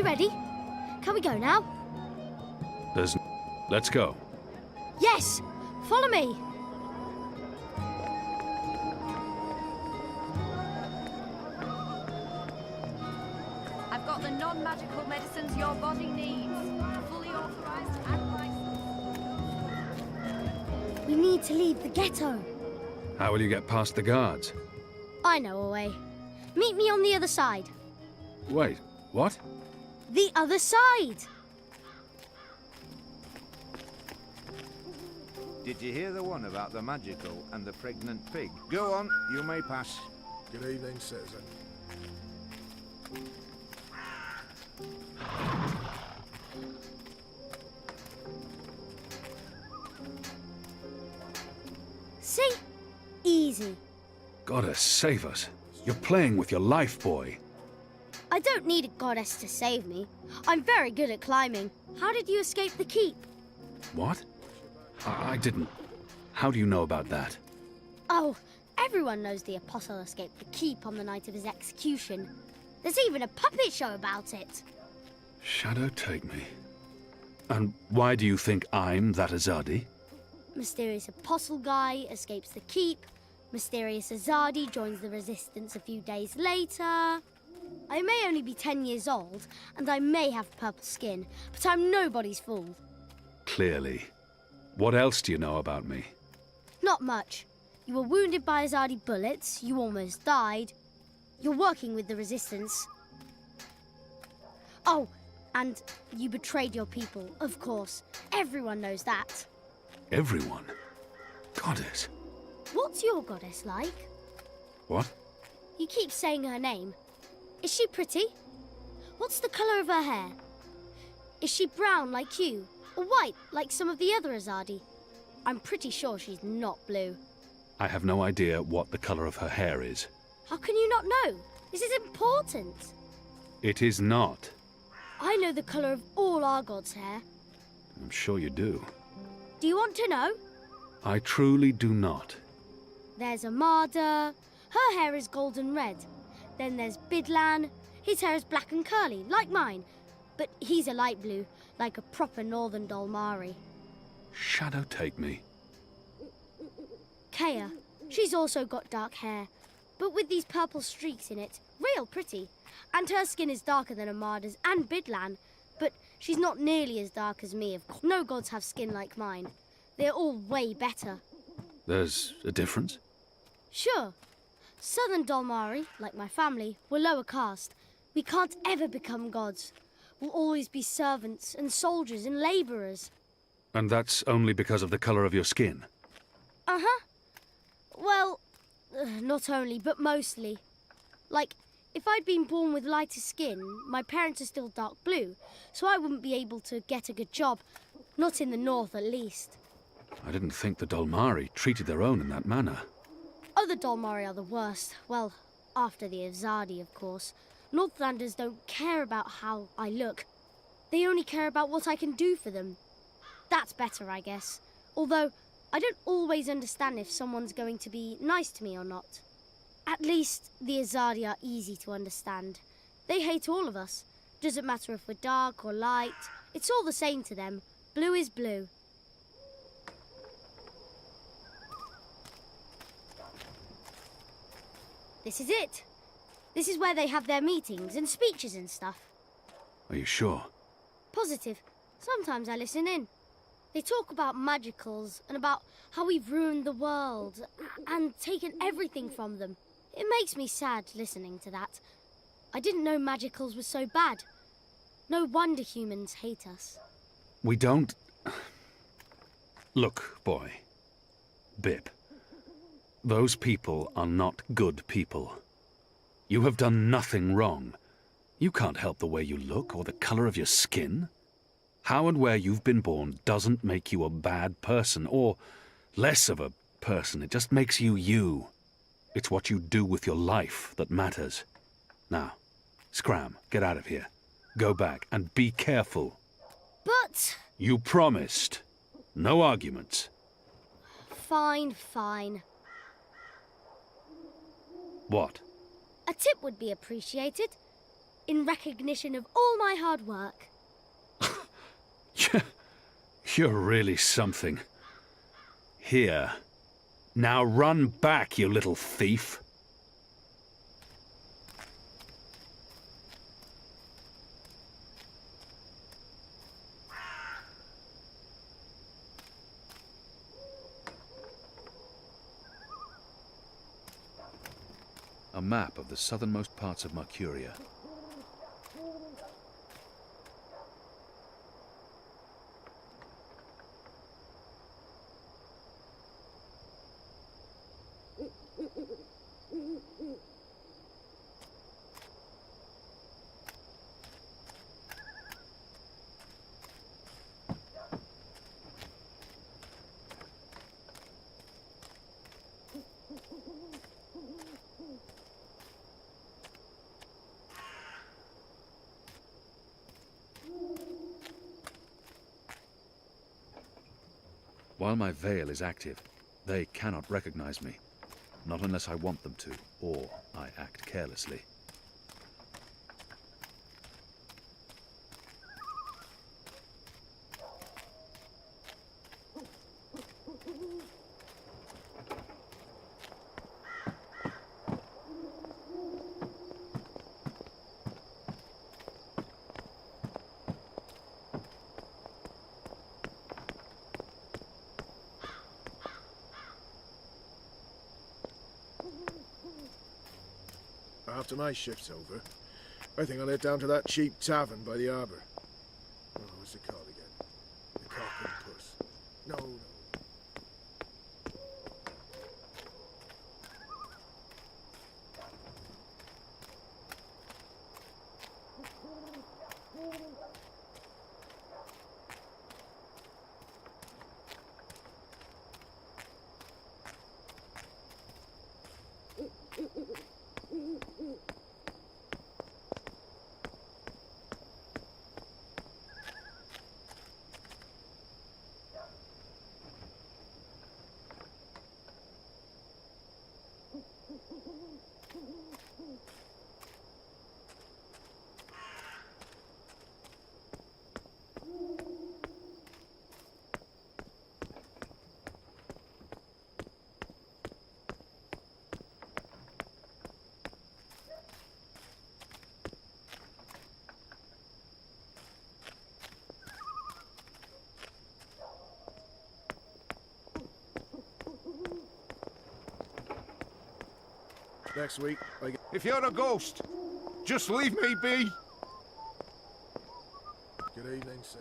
we ready? Can we go now? Let's go. Yes! Follow me! I've got the non-magical medicines your body needs. Fully authorized and licensed. We need to leave the ghetto. How will you get past the guards? I know a way. Meet me on the other side. Wait, what? The other side! Did you hear the one about the magical and the pregnant pig? Go on, you may pass. Good evening, citizen. See? Easy. Goddess, save us. You're playing with your life, boy. I don't need a goddess to save me. I'm very good at climbing. How did you escape the keep? What? I didn't. How do you know about that? Oh, everyone knows the Apostle escaped the keep on the night of his execution. There's even a puppet show about it. Shadow take me. And why do you think I'm that Azadi? Mysterious Apostle guy escapes the keep. Mysterious Azadi joins the resistance a few days later. I may only be 10 years old, and I may have purple skin, but I'm nobody's fool. Clearly. What else do you know about me? Not much. You were wounded by Azadi bullets, you almost died. You're working with the resistance. Oh, and you betrayed your people, of course. Everyone knows that. Everyone? Goddess. What's your goddess like? What? You keep saying her name. Is she pretty? What's the colour of her hair? Is she brown like you, or white like some of the other Azadi? I'm pretty sure she's not blue. I have no idea what the color of her hair is. How can you not know? This is important. It is not. I know the colour of all our gods' hair. I'm sure you do. Do you want to know? I truly do not. There's Amada. Her hair is golden red. Then there's Bidlan. His hair is black and curly, like mine. But he's a light blue, like a proper northern Dolmari. Shadow take me. Kea. She's also got dark hair, but with these purple streaks in it. Real pretty. And her skin is darker than Amada's and Bidlan. But she's not nearly as dark as me, of course. No gods have skin like mine. They're all way better. There's a difference? Sure. Southern Dolmari, like my family, were lower caste. We can't ever become gods. We'll always be servants and soldiers and labourers. And that's only because of the color of your skin? Uh-huh. Well, not only, but mostly. Like, if I'd been born with lighter skin, my parents are still dark blue, so I wouldn't be able to get a good job. Not in the north, at least. I didn't think the Dolmari treated their own in that manner. Other Dolmari are the worst. Well, after the Azadi, of course. Northlanders don't care about how I look. They only care about what I can do for them. That's better, I guess. Although, I don't always understand if someone's going to be nice to me or not. At least, the Azadi are easy to understand. They hate all of us. Doesn't matter if we're dark or light. It's all the same to them. Blue is blue. This is it. This is where they have their meetings and speeches and stuff. Are you sure? Positive. Sometimes I listen in. They talk about magicals and about how we've ruined the world and taken everything from them. It makes me sad listening to that. I didn't know magicals were so bad. No wonder humans hate us. We don't... Look, boy. Bip. Those people are not good people. You have done nothing wrong. You can't help the way you look or the color of your skin. How and where you've been born doesn't make you a bad person, or less of a person. It just makes you you. It's what you do with your life that matters. Now, Scram, get out of here. Go back and be careful. But... You promised. No arguments. Fine, fine. What? A tip would be appreciated. in recognition of all my hard work. You're really something. Here. Now run back, you little thief. A map of the southernmost parts of Mercuria. While my veil is active, they cannot recognize me. Not unless I want them to, or I act carelessly. After my shift's over, I think I'll head down to that cheap tavern by the harbour. Oh, what's it called again? The Cock and Puss. No, no. Next week, I get... If you're a ghost, just leave me be. Good evening, sir.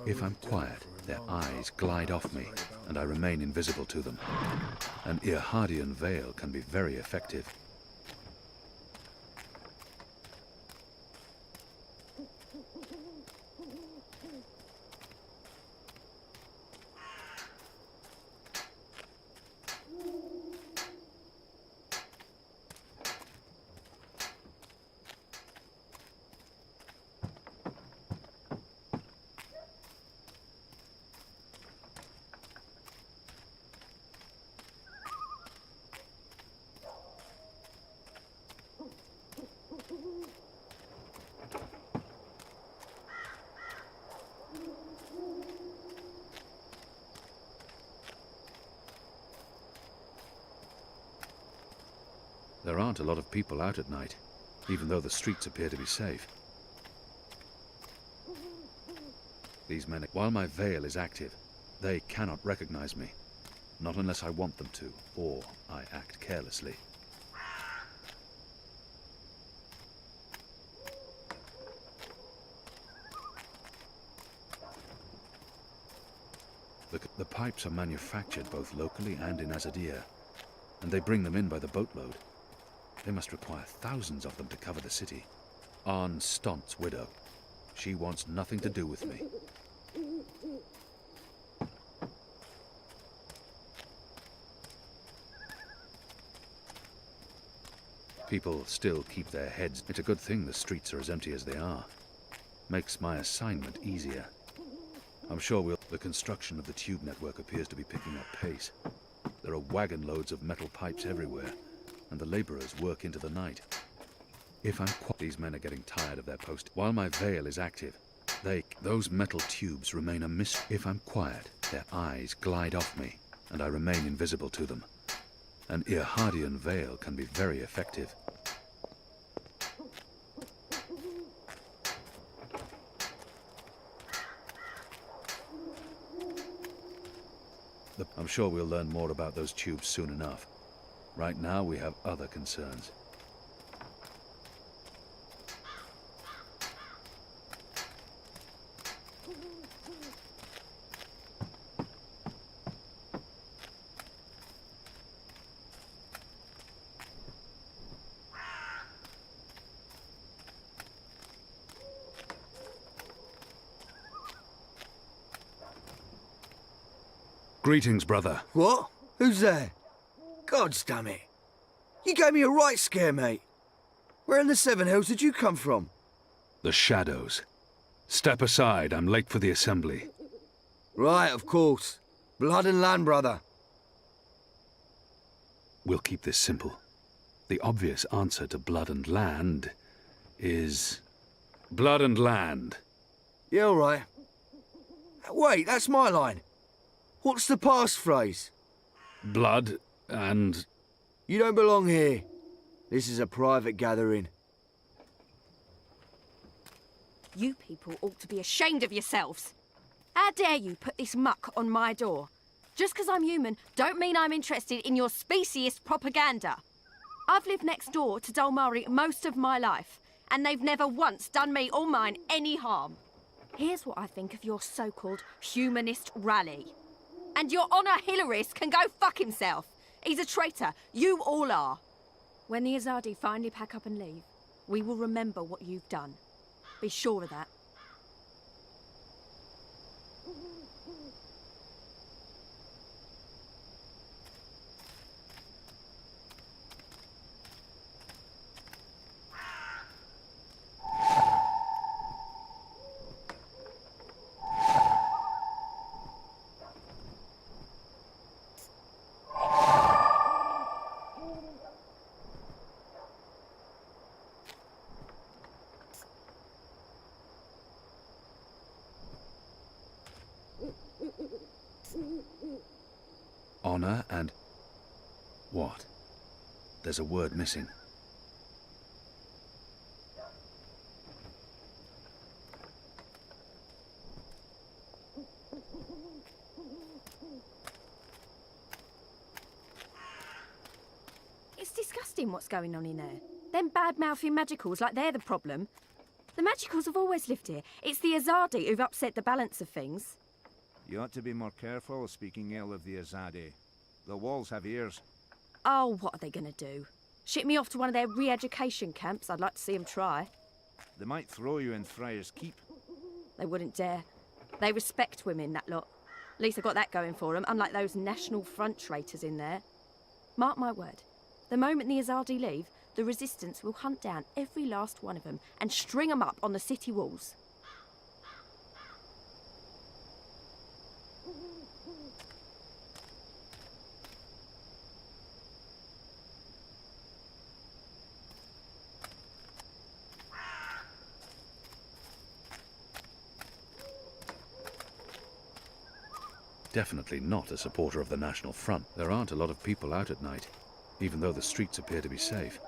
If I'm quiet, their eyes glide off me, and I remain invisible to them. An Irhadian veil can be very effective. There aren't a lot of people out at night, even though the streets appear to be safe. These men, while my veil is active, they cannot recognize me. Not unless I want them to, or I act carelessly. The pipes are manufactured both locally and in Azadir, and they bring them in by the boatload. They must require thousands of them to cover the city. Arn Stont's widow. She wants nothing to do with me. People still keep their heads. It's a good thing the streets are as empty as they are. Makes my assignment easier. I'm sure the construction of the tube network appears to be picking up pace. There are wagon loads of metal pipes everywhere, and the laborers work into the night. If I'm quiet, these men are getting tired of their post. While my veil is active, those metal tubes remain a mystery. If I'm quiet, their eyes glide off me, and I remain invisible to them. An Irhadian veil can be very effective. I'm sure we'll learn more about those tubes soon enough. Right now, we have other concerns. Greetings, brother. What? Who's there? Gods damn it. You gave me a right scare, mate. Where in the Seven Hills did you come from? The Shadows. Step aside, I'm late for the assembly. Right, of course. Blood and land, brother. We'll keep this simple. The obvious answer to blood and land is... blood and land. Yeah, all right. Wait, that's my line. What's the passphrase? Blood and... You don't belong here. This is a private gathering. You people ought to be ashamed of yourselves. How dare you put this muck on my door? Just because I'm human, don't mean I'm interested in your speciesist propaganda. I've lived next door to Dolmari most of my life, and they've never once done me or mine any harm. Here's what I think of your so-called humanist rally. And your Honor Hillarist can go fuck himself. He's a traitor. You all are. When the Azadi finally pack up and leave, we will remember what you've done. Be sure of that. Honor and... what? There's a word missing. It's disgusting what's going on in there. Them bad-mouthing magicals like they're the problem. The magicals have always lived here. It's the Azadi who've upset the balance of things. You ought to be more careful speaking ill of the Azadi. The walls have ears. Oh, what are they going to do? Ship me off to one of their re-education camps? I'd like to see them try. They might throw you in Friar's Keep. They wouldn't dare. They respect women, that lot. At least they've got that going for them, unlike those National Front traitors in there. Mark my word. The moment the Azadi leave, the Resistance will hunt down every last one of them and string them up on the city walls. Definitely not a supporter of the National Front. There aren't a lot of people out at night, even though the streets appear to be safe.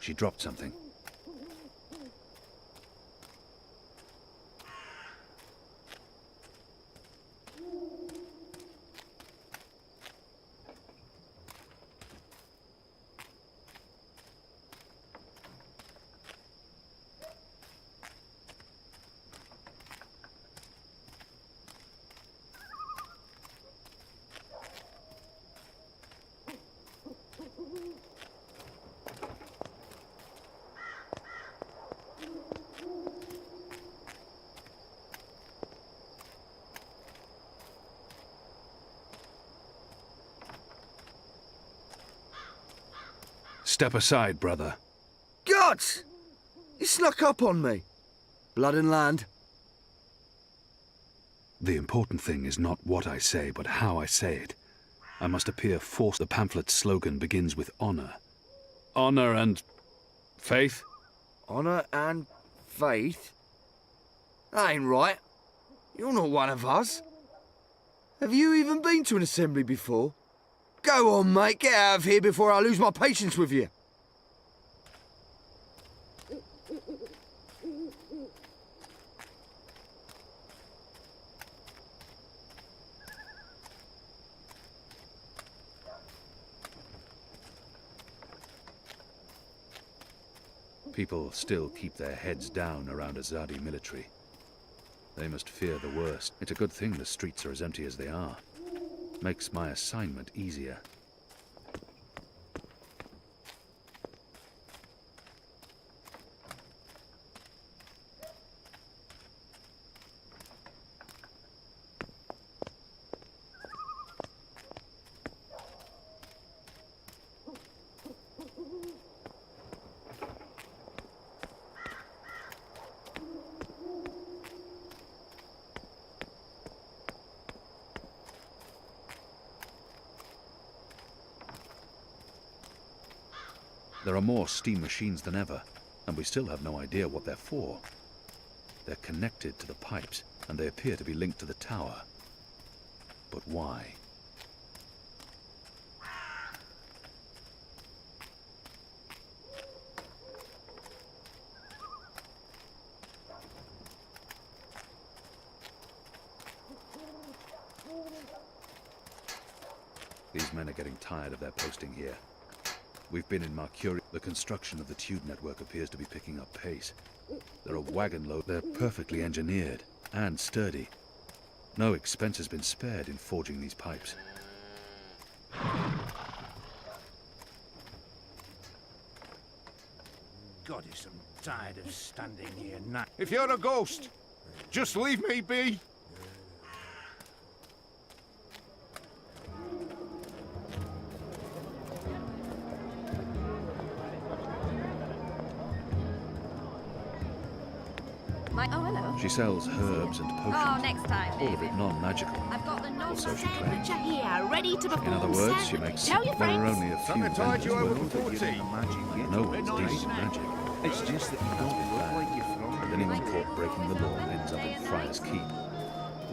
She dropped something. Step aside, brother. Gods! You snuck up on me. Blood and land. The important thing is not what I say, but how I say it. I must appear forced. The pamphlet's slogan begins with honor. Honor and... faith? Honour and faith? That ain't right. You're not one of us. Have you even been to an assembly before? Go on, mate. Get out of here before I lose my patience with you. People still keep their heads down around Azadi military. They must fear the worst. It's a good thing the streets are as empty as they are. Makes my assignment easier. There are more steam machines than ever, and we still have no idea what they're for. They're connected to the pipes, and they appear to be linked to the tower. But why? These men are getting tired of their posting here. We've been in Mercury. The construction of the tube network appears to be picking up pace. There are wagon loads. They're perfectly engineered and sturdy. No expense has been spared in forging these pipes. Goddess, I'm tired of standing here now. If you're a ghost, just leave me be. Oh, hello. She sells herbs and potions. Oh, next time, All of it non-magical. I've got the Or so she non-magic. claims. Here, ready to perform. In other words, she makes... Tell your There are friends. only a few Haven't I vendors tied you over world for that give 14? magic. No one's dealing magic. It's just that you don't look like you're from. And anyone caught breaking the law ends up in Friar's Keep.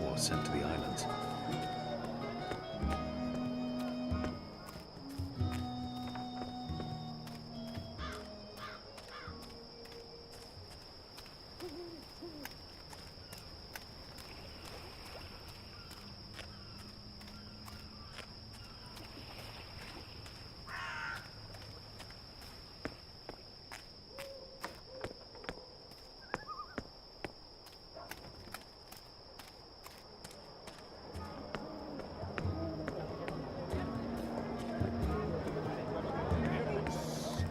Or sent to the islands.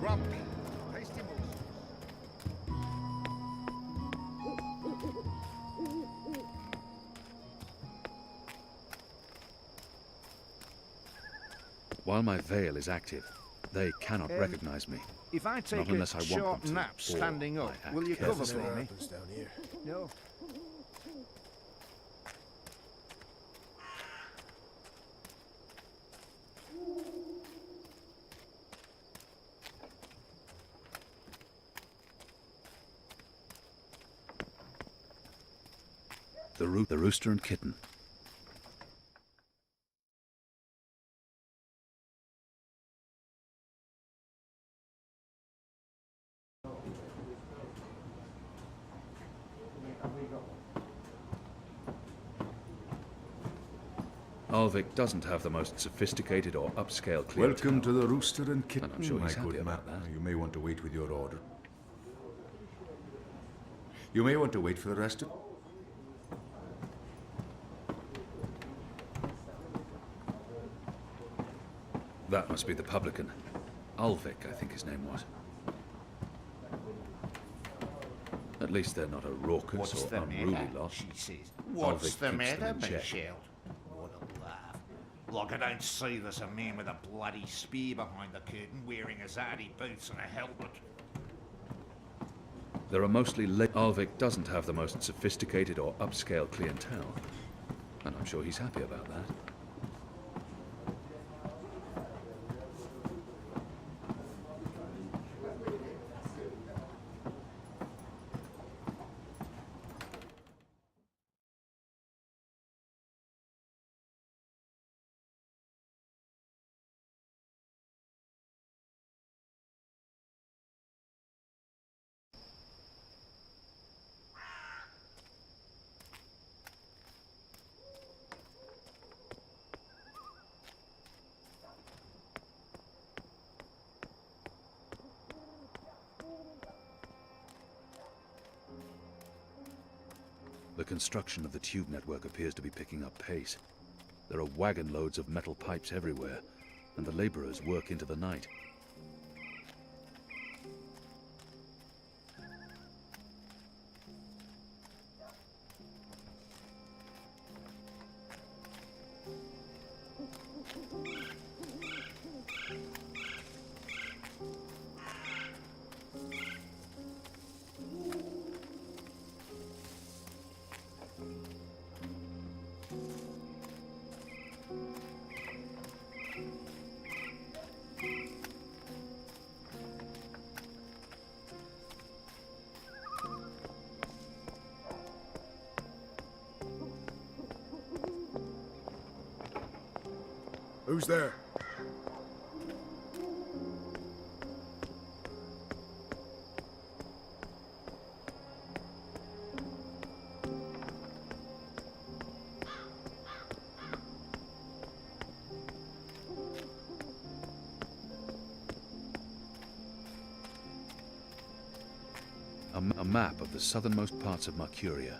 Grumpy. Pasty balls. While my veil is active, they cannot recognize me. If I take Not unless I a want short them to, nap or standing up, I act will you cover carelessly. for Never me? happens down here. No. The rooster and kitten. Alvik doesn't have the most sophisticated or upscale clientele. Welcome to the Rooster and Kitten, And I'm sure my he's happy good man. about that. You may want to wait with your order. You may want to wait for the rest of... That must be the publican. Alvik, I think his name was. At least they're not a raucous What's or the unruly matter? lot. She says. What's Alvik the keeps matter, them in check. Michelle? What a laugh. Like I don't see there's a man with a bloody spear behind the curtain wearing Azadi boots and a helmet. There are mostly Alvik doesn't have the most sophisticated or upscale clientele. And I'm sure he's happy about that. The construction of the tube network appears to be picking up pace. There are wagon loads of metal pipes everywhere, and the laborers work into the night. Who's there? A map of the southernmost parts of Mercuria.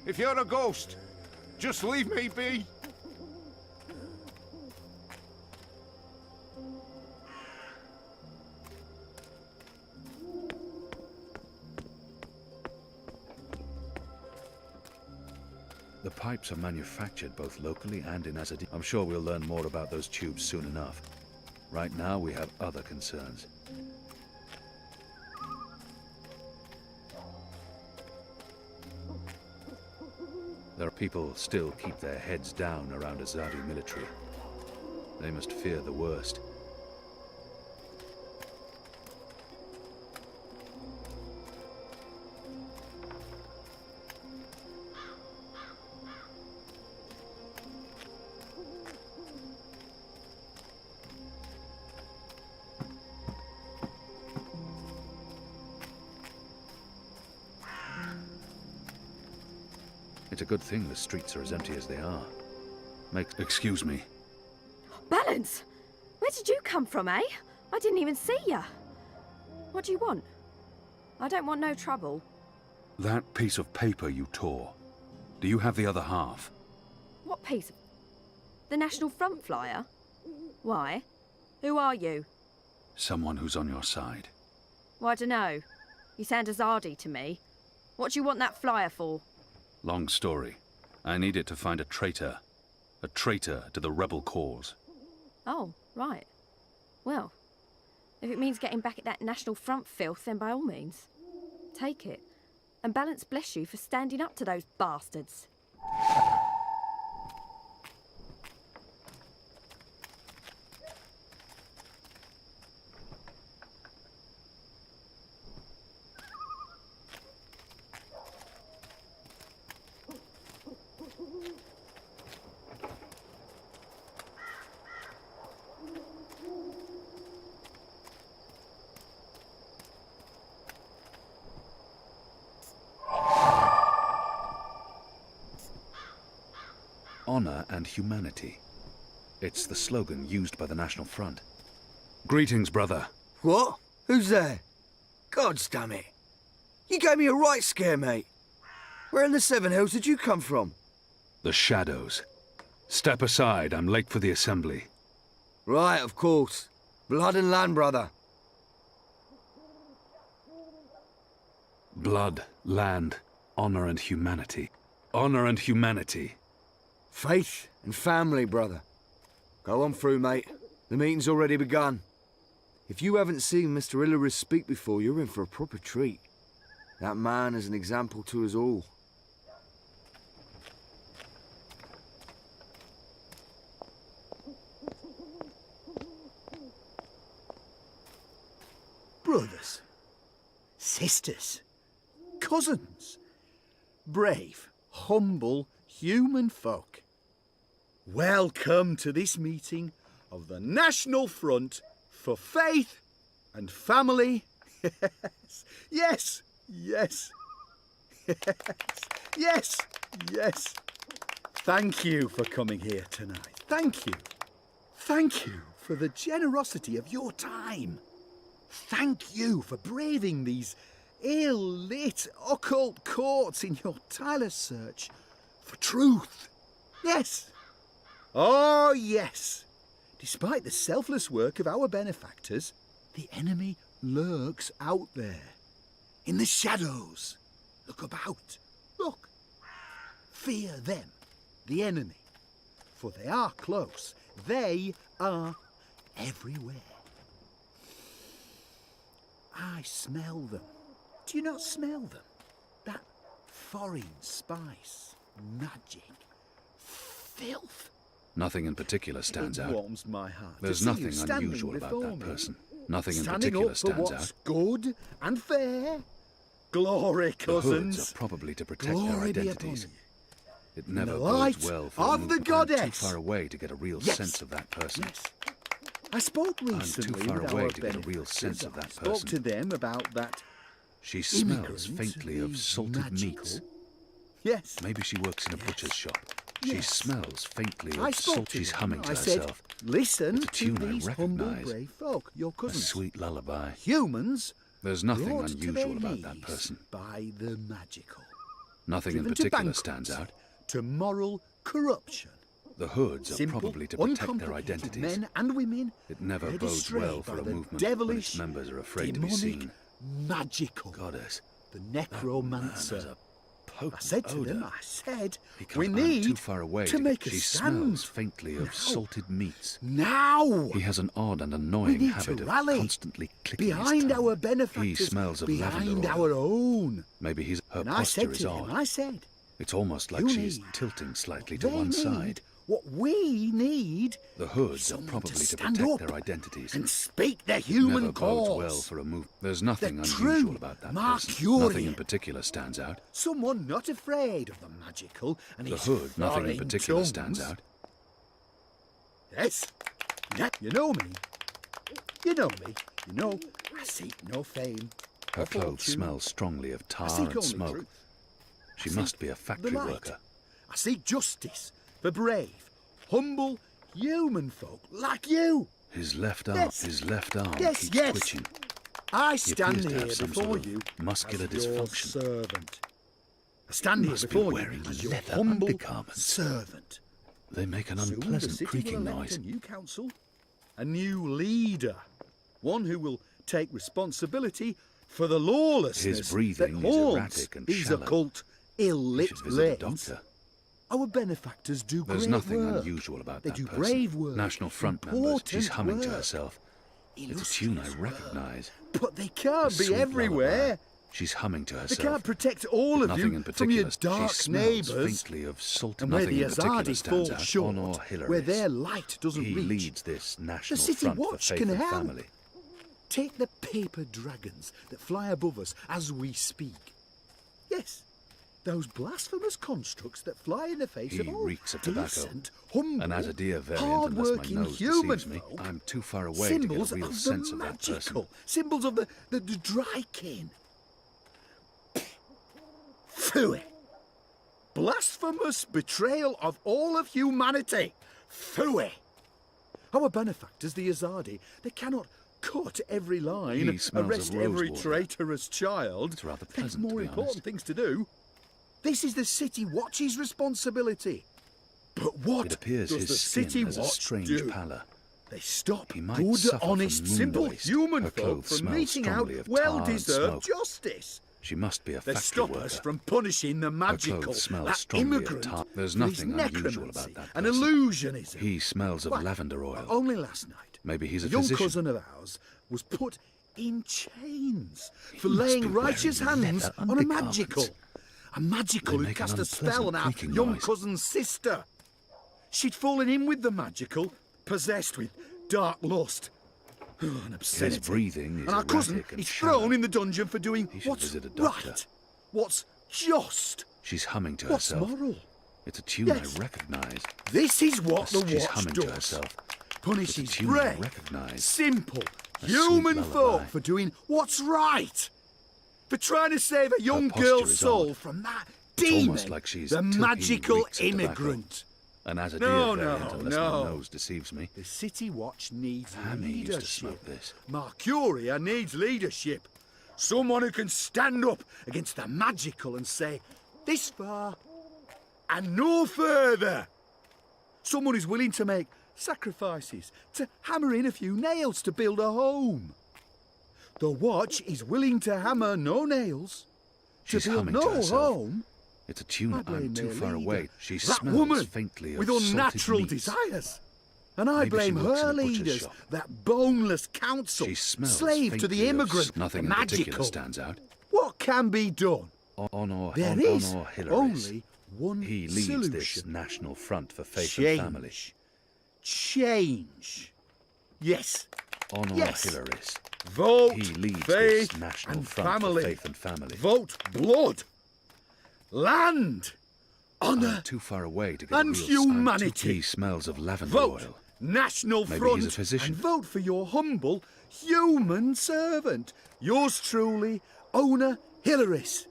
If you're a ghost, just leave me be. The pipes are manufactured both locally and in Azadi. I'm sure we'll learn more about those tubes soon enough. Right now, we have other concerns. There are people still keep their heads down around Azadi military. They must fear the worst. It's a good thing the streets are as empty as they are. Excuse me. Balance! Where did you come from, eh? I didn't even see ya. What do you want? I don't want no trouble. That piece of paper you tore. Do you have the other half? What piece of... The National Front flyer? Why? Who are you? Someone who's on your side. Well, I dunno. You sound Azadi to me. What do you want that flyer for? Long story. I need it to find a traitor. A traitor to the rebel cause. Oh, right. Well, if it means getting back at that National Front filth, then by all means. Take it. And Balance bless you for standing up to those bastards. honor and humanity. It's the slogan used by the National Front. Greetings, brother. What? Who's there? Gods damn it. You gave me a right scare, mate. Where in the Seven Hills did you come from? The Shadows. Step aside, I'm late for the assembly. Right, of course. Blood and land, brother. Blood, land, honor and humanity. Honor and humanity. Faith and family, brother. Go on through, mate. The meeting's already begun. If you haven't seen Mr. Illyris speak before, you're in for a proper treat. That man is an example to us all. Brothers, sisters, cousins, brave, humble human folk. Welcome to this meeting of the National Front for Faith and Family. Yes, yes, yes, yes, yes. Thank you for coming here tonight. Thank you. Thank you for the generosity of your time. Thank you for braving these ill-lit occult courts in your tireless search for truth. Yes. Oh, yes. Despite the selfless work of our benefactors, the enemy lurks out there. In the shadows. Look about. Look. Fear them, the enemy. For they are close. They are everywhere. I smell them. Do you not smell them? That foreign spice, magic, filth. Nothing in particular stands It out. warms my heart. to There's see nothing you standing unusual about before that me, person. Nothing in standing particular up for stands what's out. good and fair. Glory, The cousins. Hoods are probably to protect Glory their be upon identities. you. It never the bodes light well for of a the move. I'm goddess. too far away to get a real Yes. sense of that person. Yes. I spoke too recently far with away our to get a real benefactors. sense of that I spoke person. to them about that. She smells Immigrant faintly of is salted magical. meats. Yes. Maybe she works in a butcher's shop. She Yes. smells faintly I of spoke salt. to She's them. humming to I said, herself. listen It's a to tune I these humble, recognise. brave folk, your A cousins. sweet lullaby. Humans There's nothing brought to unusual their about that knees person. by the magical. Nothing in Driven to particular stands bankruptcy, out. to moral corruption. The Hoods are Simple, probably to protect their uncomplicated identities. men and women It never led bodes astray well for by a the movement when devilish, its members are afraid to be demonic, seen. magical, Goddess, the that man necromancer. has a potent I said to odor. them, I said, He we comes- I'm need too far away to make a She stand. smells faintly of now. salted meats. Now, He has an odd and we annoying need habit to of rally constantly clicking behind his tongue. our benefactors, He smells of behind lavender our oil. own. Maybe her And I posture said is to him, odd. I said, It's almost like you she's need tilting slightly to they one need side. what we need. The Hoods are someone probably to stand protect up their identities. and speak the human Never cause. bodes well for a move. There's nothing The unusual true about that person. Mercurian. Nothing in particular stands out. Someone not afraid of the magical and The his Hood, nothing in foreign particular tongues. stands out. Yes. You know me. You know me. You know I seek no fame. Her or clothes fortune. smell strongly of I tar seek and only smoke. truth. She I must seek be a the factory light. worker. I seek justice for brave, humble, human folk like you. His left arm, Yes. his left arm Yes, keeps yes. twitching. I He stand appears to here have some before sort of you muscular as your dysfunction. servant. I stand here Must be before wearing you as your leather humble undergarments. servant. They make an Soon the unpleasant city creaking will elect noise. a new council, a new leader, one who will take responsibility for the lawlessness His breathing that is haunts erratic and these shallow. occult, He ill-lit should visit a lanes. doctor. Our benefactors do There's great nothing work. unusual about They that do person. brave work, National Front members. She's important humming to work, herself. It's a tune I illustrious work. recognise. But they A can't be sweet everywhere. lullaby. She's humming to They herself. can't protect all of Nothing you in from your particular. dark She smells neighbours. faintly of salt. And where Nothing the in particular Azadi stands fall out. short, Honor Hilarious. where their light doesn't He reach, leads this National City Front for Watch Faith can and help. Family. take the paper dragons that fly above us as we speak. Yes, those blasphemous constructs that fly in the face He of all reeks of tobacco. decent, humble, And as a deer variant, unless my hard-working nose human deceives me, folk, I'm too far away symbols to get a real of sense the of that person. magical, symbols of the dry kin. Phooey. blasphemous betrayal of all of humanity. Phooey! Our benefactors, the Azadi, they cannot cut every line, He smells arrest of every rosewater. traitorous child. It's rather There's pleasant, to more be important honest. things to do. This is the City Watch's responsibility. But what It appears does his the skin City has a Watch strange do? pallor. They stop He might good, suffer from honest, moon simple waste. human Her folk clothes from smell meting out strongly of tar and well-deserved smoke. justice. She must be a They factory stop worker. us from punishing the Her magical, clothes smell that strongly immigrant. of tar. There's for his nothing unusual necromancy about that and person. illusionism. He smells of Why, lavender oil. Only last night, Maybe he's a a young physician. cousin of ours was put in chains for must be laying righteous wearing hands leather on a undergarments. magical. A magical They who make an cast a spell on our unpleasant creaking young noise. cousin's sister. She'd fallen in with the magical, possessed with dark lust. And obscenity. His breathing is and our cousin erratic and is shallow. thrown in the dungeon for doing He should what's visit a doctor. right, what's just, She's humming to what's herself. moral. It's a tune Yes. I recognise. This is what Yes, the she's watch humming does. to herself. Punishes It's a tune I brave, recognise. simple, A human sweet folk lullaby. for doing what's right. For trying to save a young posture girl's is soul odd. from that It's demon, almost like she's the tilty magical reeks of tobacco. immigrant. An Azadir No, variant, no, unless no. my nose deceives me. The City Watch needs Hammy used to leadership. smoke this. Mercuria needs leadership. Someone who can stand up against the magical and say, this far and no further. Someone who's willing to make sacrifices, to hammer in a few nails to build a home. The Watch is willing to hammer no nails, She's to build humming to no herself. home. It's a tune I blame I'm too their far leader, away. She that smells woman faintly of with salted unnatural meats. desires. And I Maybe she blame works in her a butcher's leaders, shop. that boneless council, She smells slave to the faintly of immigrant, Nothing the in particular magical. stands out. What can be done? Honor There is Hilaris. only one He leads solution. this National Front for Faith Change. and Family. Change. Yes. Honor Yes. Hilaris. Vote He leads faith this National and Front family. for Faith and Family. Vote blood. Land. Honour. I'm too far away to get and a real humanity. He smells of lavender Vote oil. National Maybe Front he's a physician. and vote for your humble human servant. Yours truly, Owner Hilaris.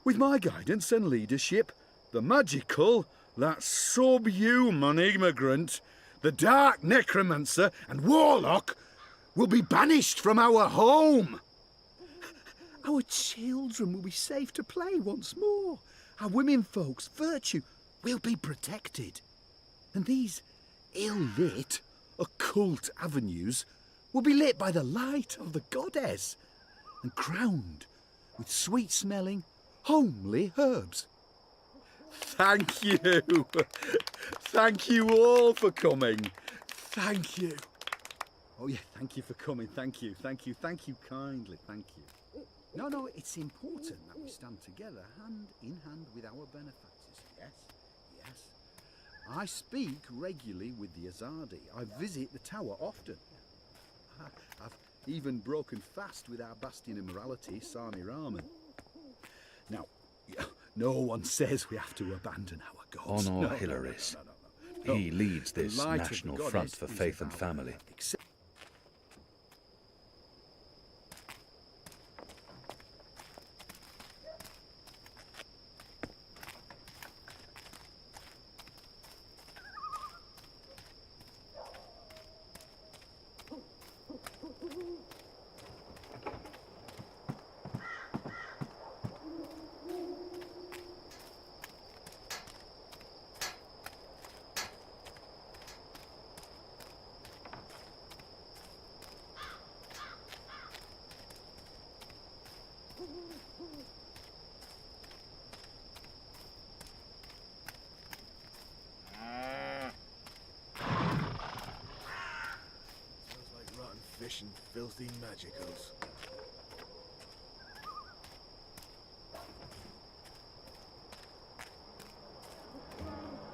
With my guidance and leadership, the magical, that subhuman immigrant, the dark necromancer and warlock will be banished from our home. Our children will be safe to play once more. Our women folks' virtue will be protected. And these ill-lit, occult avenues will be lit by the light of the goddess and crowned with sweet-smelling, homely herbs. Thank you. Thank you all for coming. Thank you. Oh, yeah, thank you for coming. Thank you kindly. Thank you. No, it's important that we stand together, hand in hand with our benefactors. Yes. I speak regularly with the Azadi. I visit the tower often. I've even broken fast with our bastion of morality, Sami Rahman. Now, no one says we have to abandon our gods. Honor No. Hilaris. No. He leads The this light of the National goddess Front for is Faith and about Family. accept- Smells like rotten fish and filthy magicals.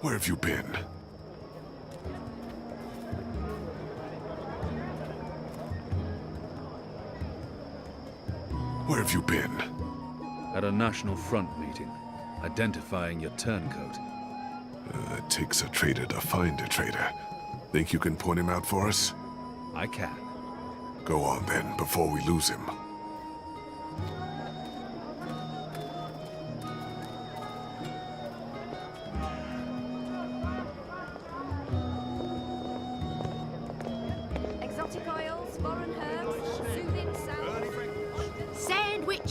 Where have you been? Where have you been? At a National Front meeting, identifying your turncoat. It takes a traitor to find a traitor. Think you can point him out for us? I can. Go on then, before we lose him.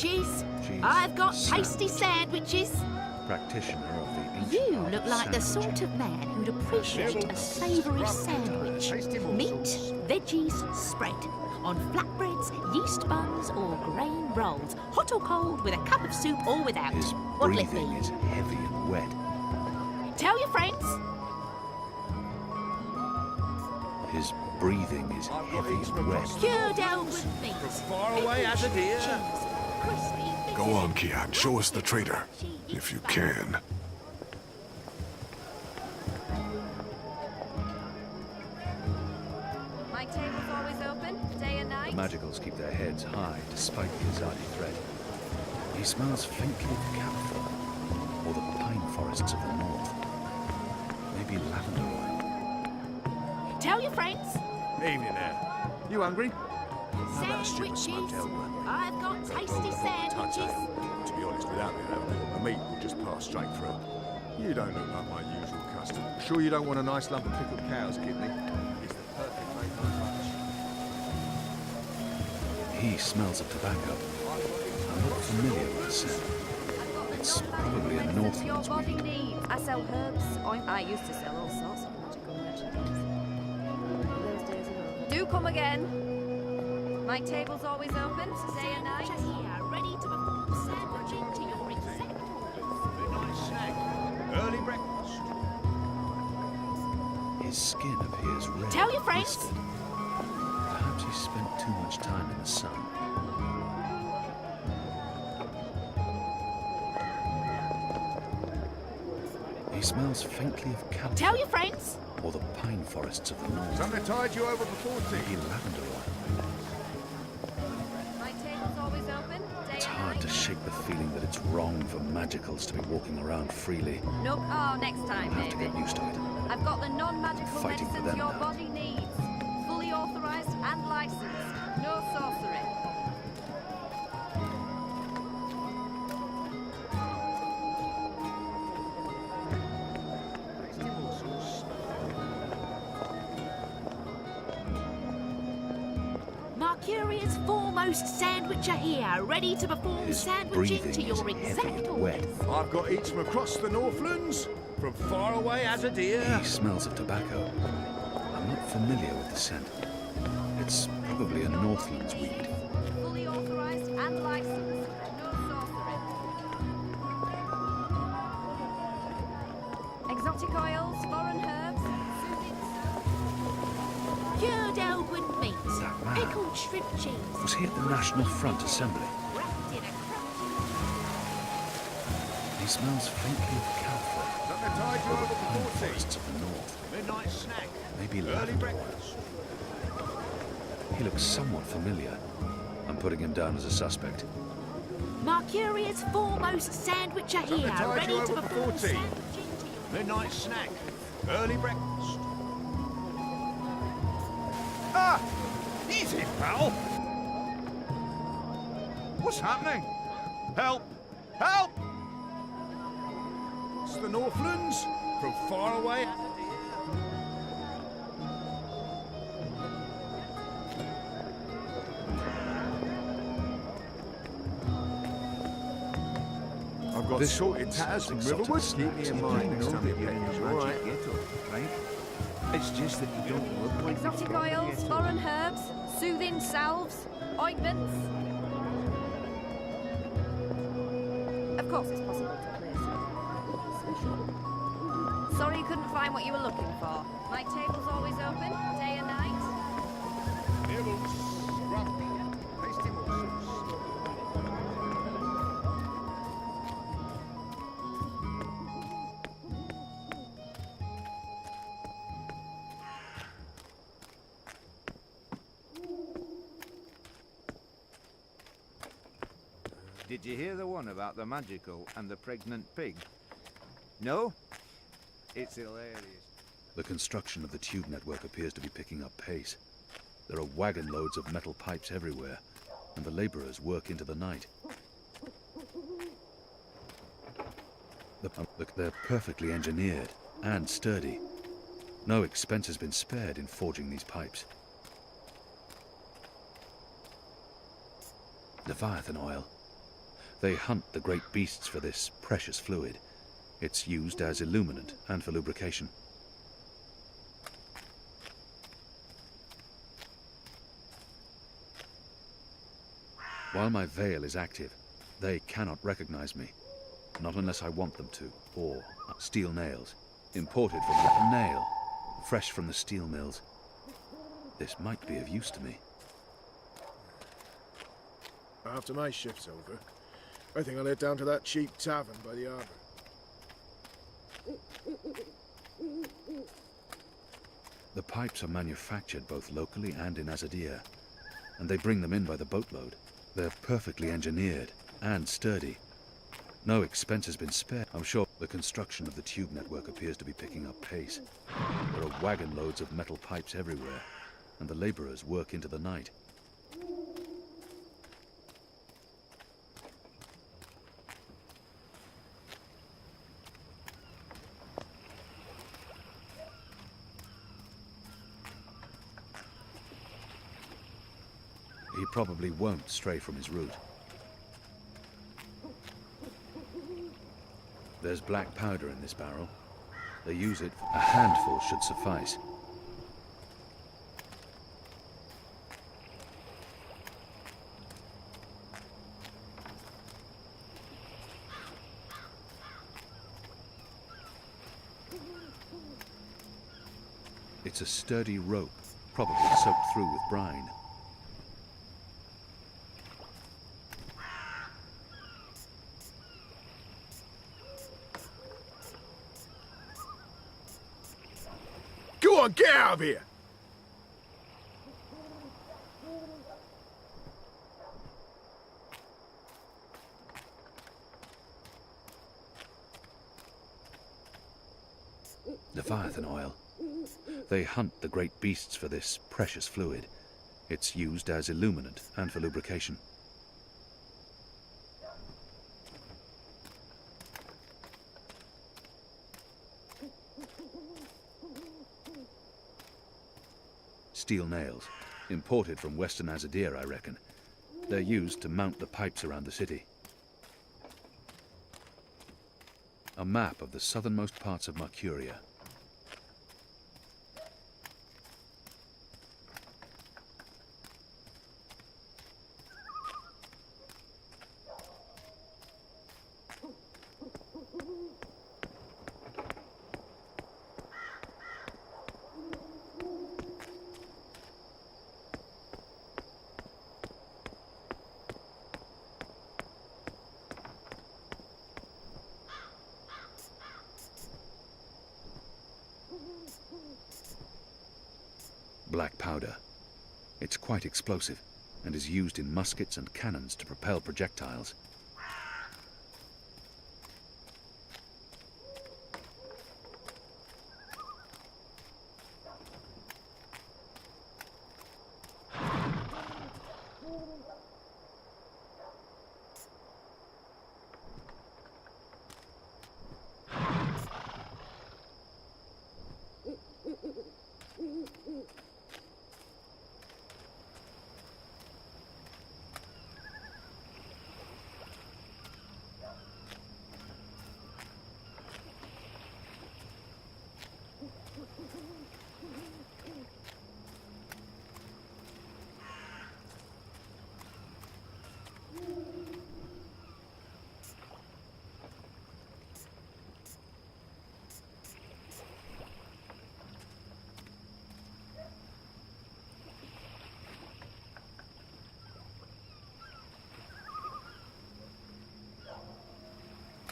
witches. cheese, I've got tasty sandwiches. Practitioner of the ancient You art look of like the sandwiching. sort of man who'd appreciate a savoury sandwich. Meat, veggies, spread. On flatbreads, yeast buns, or grain rolls. Hot or cold, with a cup of soup or without. His What'll it breathing be? is heavy and wet. Tell your friends. His breathing is heavy and wet. Cured Elwood meat. far away as a deer. Crispy, Go on, Kian. Show us the traitor. If you can. My table's always open, day and night. The Magicals keep their heads high despite the Azadi threat. He smells faintly of camphor, or the pine forests of the north. Maybe lavender oil. Tell your friends. Evening there. You hungry? Sandwiches. I've got tasty sandwiches. To be honest, without me, though, the meat will just pass straight through. You don't look like my usual custom. Sure you don't want a nice lump of pickled cow's kidney? It's the perfect mate for lunch. He smells of tobacco. I'm not familiar with the scent. It's probably a Your Northlands body weed. needs. I sell herbs. I used to sell all sorts of magical merchandise. Those days are over. Do come again. My table's always open, day and night. Here, ready to perform sandwiching to your exact Midnight snack. Early breakfast. His skin appears red. Tell your and friends. blistered. Perhaps he spent too much time in the sun. He smells faintly of camphor, Tell your friends. or the pine forests of the north. Something tide you over before Maybe tea. lavender oil. My table's always open, day It's and hard night. to shake the feeling that it's wrong for Magicals to be walking around freely. Nope. Oh, next time, I'll have to maybe. get used to it. I've got the non-magical Fighting for medicines them your now. body needs. Fully authorized and licensed. No sorcery. Mercurius foremost sandwicher here, ready to perform His sandwiching breathing to your is heavy exact and wet. orders. I've got eats from across the Northlands, from far away as a deer. He smells of tobacco. I'm not familiar with the scent. It's probably a Northlands weed. Fully authorized and licensed. No sorcery. Exotic oils, foreign herbs, soothing Cured Elwood meat. That man. Pickled shrimp cheese. Was he at the National Front Assembly? Wrapped in a He smells faintly of camphor, Something tide you or the over pine before tea. forests of the north. Midnight snack. Maybe Early lavender oil. breakfast. He looks somewhat familiar. I'm putting him down as a suspect. Mercurius foremost sandwicher here, tide ready you to over perform before tea. sandwiching to your Midnight snack. Early breakfast. Ah! Easy, pal! What's happening? Help! Help! It's the Northlands, from far away. I've got This sorted one's tatters from exotic Riverwood. snacks. Keep me in mind next time you play me, alright? It's just that you don't look like exotic oils, foreign herbs, soothing salves, ointments. Of course, it's possible to place it. Sorry you couldn't find what you were looking for. My table's always open, day and night. Nibbles, scruff, tasty morsels. Did you hear the one about the magical and the pregnant pig? No? It's hilarious. The construction of the tube network appears to be picking up pace. There are wagon loads of metal pipes everywhere, and the laborers work into the night. They're perfectly engineered and sturdy. No expense has been spared in forging these pipes. Leviathan oil. They hunt the great beasts for this precious fluid. It's used as illuminant and for lubrication. While my veil is active, they cannot recognize me. Not unless I want them to. Or steel nails. Imported from a nail. Fresh from the steel mills. This might be of use to me. After my shift's over, I think I'll head down to that cheap tavern by the harbour. The pipes are manufactured both locally and in Azadir, and they bring them in by the boatload. They're perfectly engineered and sturdy. No expense has been spared. I'm sure the construction of the tube network appears to be picking up pace. There are wagon loads of metal pipes everywhere, and the laborers work into the night. He probably won't stray from his route. There's black powder in this barrel. They use it. A handful should suffice. It's a sturdy rope, probably soaked through with brine. Go on, get out of here! Leviathan oil. They hunt the great beasts for this precious fluid. It's used as illuminant and for lubrication. Steel nails, imported from Western Azadir, I reckon. They're used to mount the pipes around the city. A map of the southernmost parts of Mercuria. Black powder. It's quite explosive and is used in muskets and cannons to propel projectiles.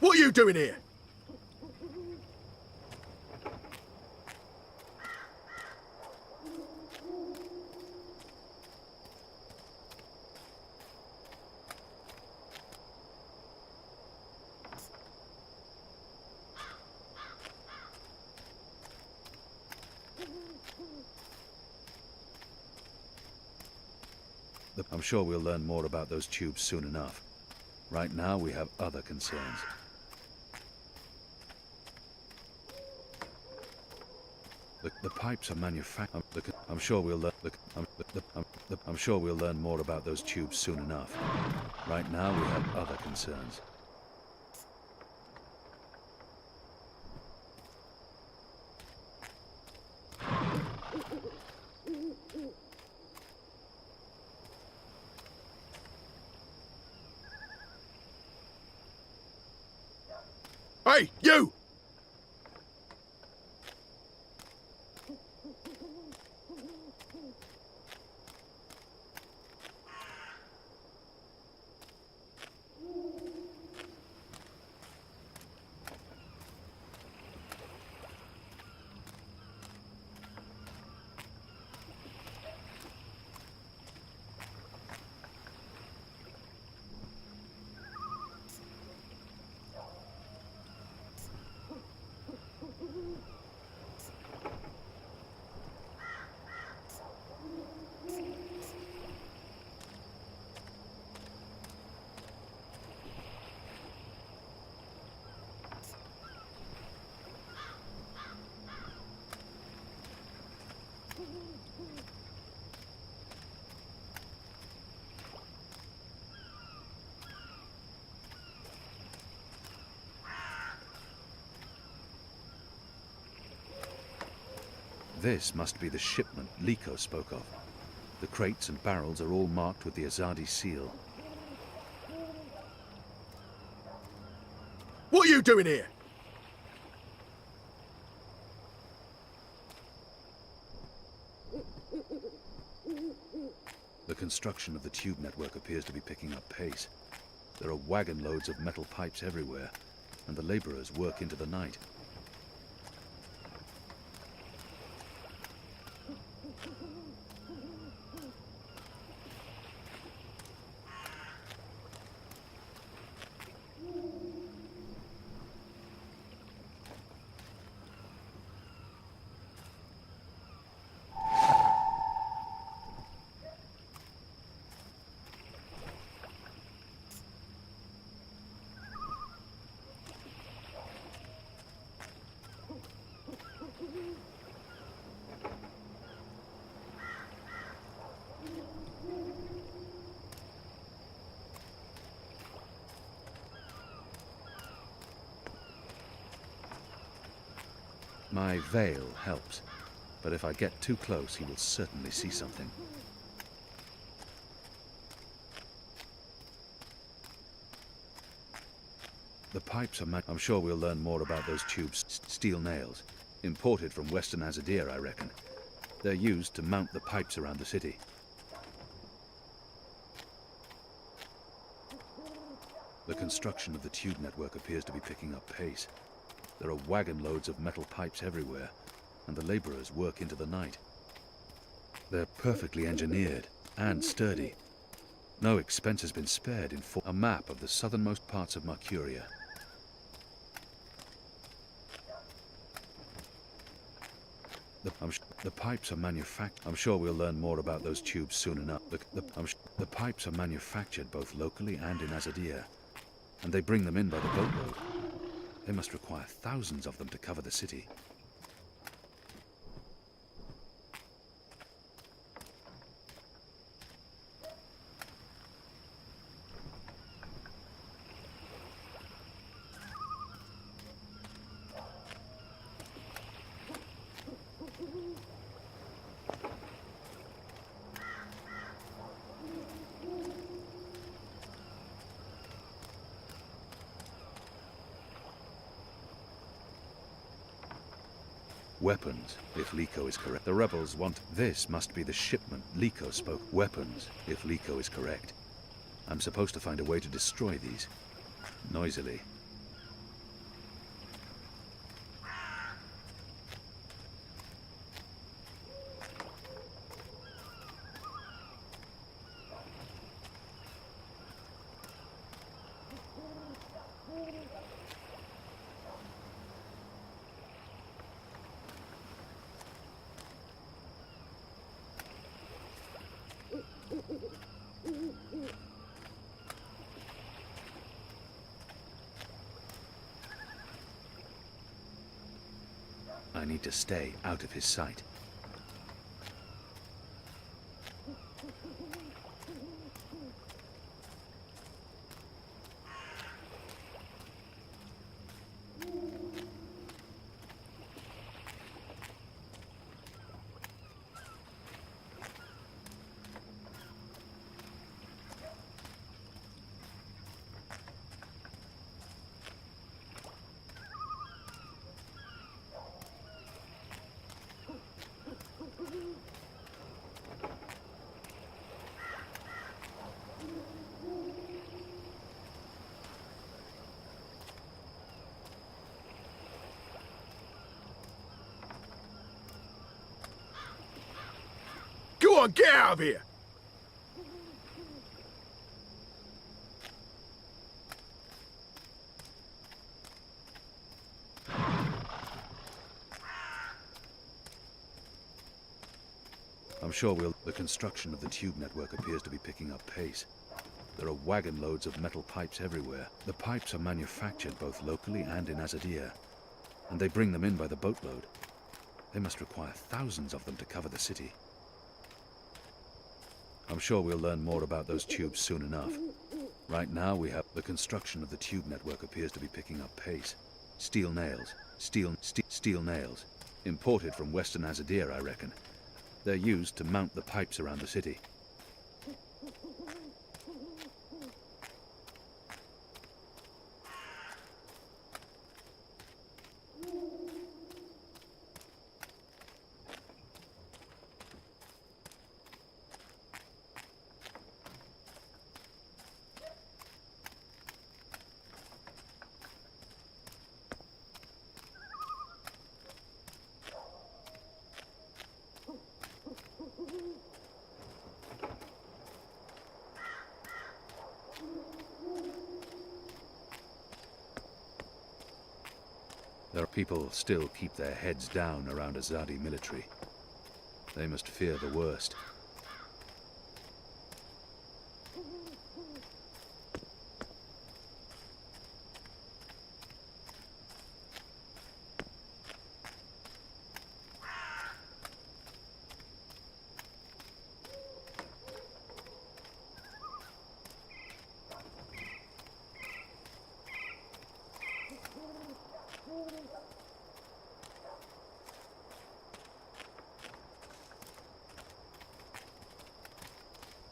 What are you doing here? I'm sure we'll learn more about those tubes soon enough. Right now, we have other concerns. The pipes are manufactured. I'm sure we'll learn. I'm sure we'll learn more about those tubes soon enough. Right now, we have other concerns. Hey, you! This must be the shipment Liko spoke of. The crates and barrels are all marked with the Azadi seal. What are you doing here? The construction of the tube network appears to be picking up pace. There are wagon loads of metal pipes everywhere, and the laborers work into the night. My veil helps, but if I get too close, he will certainly see something. The pipes are I'm sure we'll learn more about those tubes. Steel nails. Imported from Western Azadir, I reckon. They're used to mount the pipes around the city. The construction of the tube network appears to be picking up pace. There are wagon loads of metal pipes everywhere, and the laborers work into the night. They're perfectly engineered and sturdy. No expense has been spared in a map of the southernmost parts of Mercuria. The pipes are manufactured. I'm sure we'll learn more about those tubes soon enough. The pipes are manufactured both locally and in Azadir, and they bring them in by the boatload. They must require thousands of them to cover the city. Weapons, if Liko is correct. The rebels want... This must be the shipment Liko spoke. Weapons, if Liko is correct. I'm supposed to find a way to destroy these. Noisily. I need to stay out of his sight. Go on, get out of here! I'm sure the construction of the tube network appears to be picking up pace. There are wagon loads of metal pipes everywhere. The pipes are manufactured both locally and in Azadir, and they bring them in by the boatload. They must require thousands of them to cover the city. I'm sure we'll learn more about those tubes soon enough. Right now we have the construction of the tube network appears to be picking up pace. Steel nails. Steel nails. Imported from Western Azadir, I reckon. They're used to mount the pipes around the city. There are people still keep their heads down around Azadi military. They must fear the worst.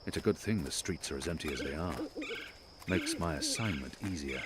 It's a good thing the streets are as empty as they are. Makes my assignment easier.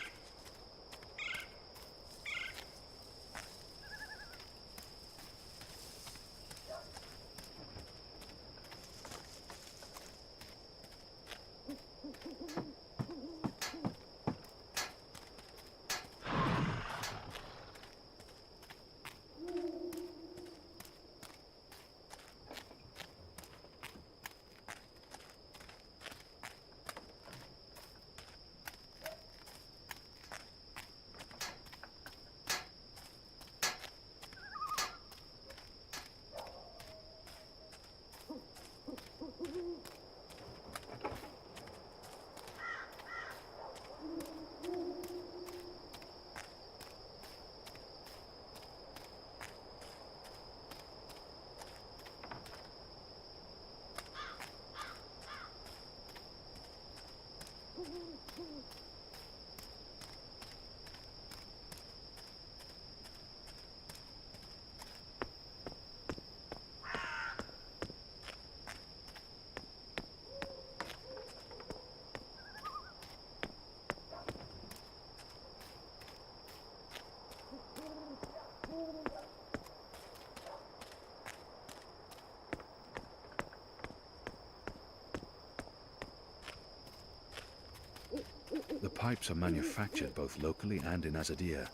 The pipes are manufactured both locally and in Azadir,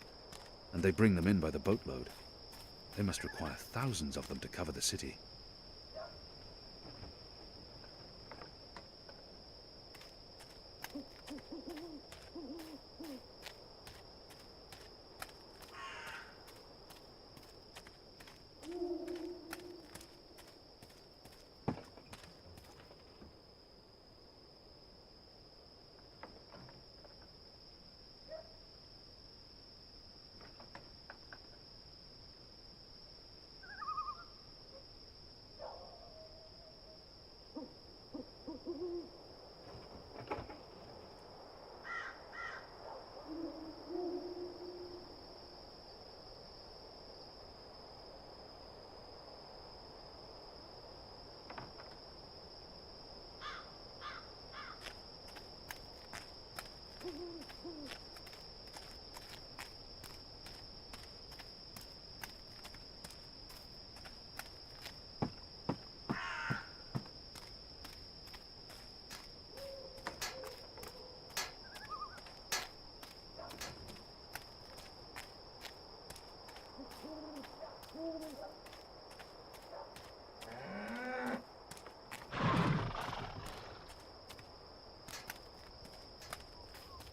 and they bring them in by the boatload. They must require thousands of them to cover the city.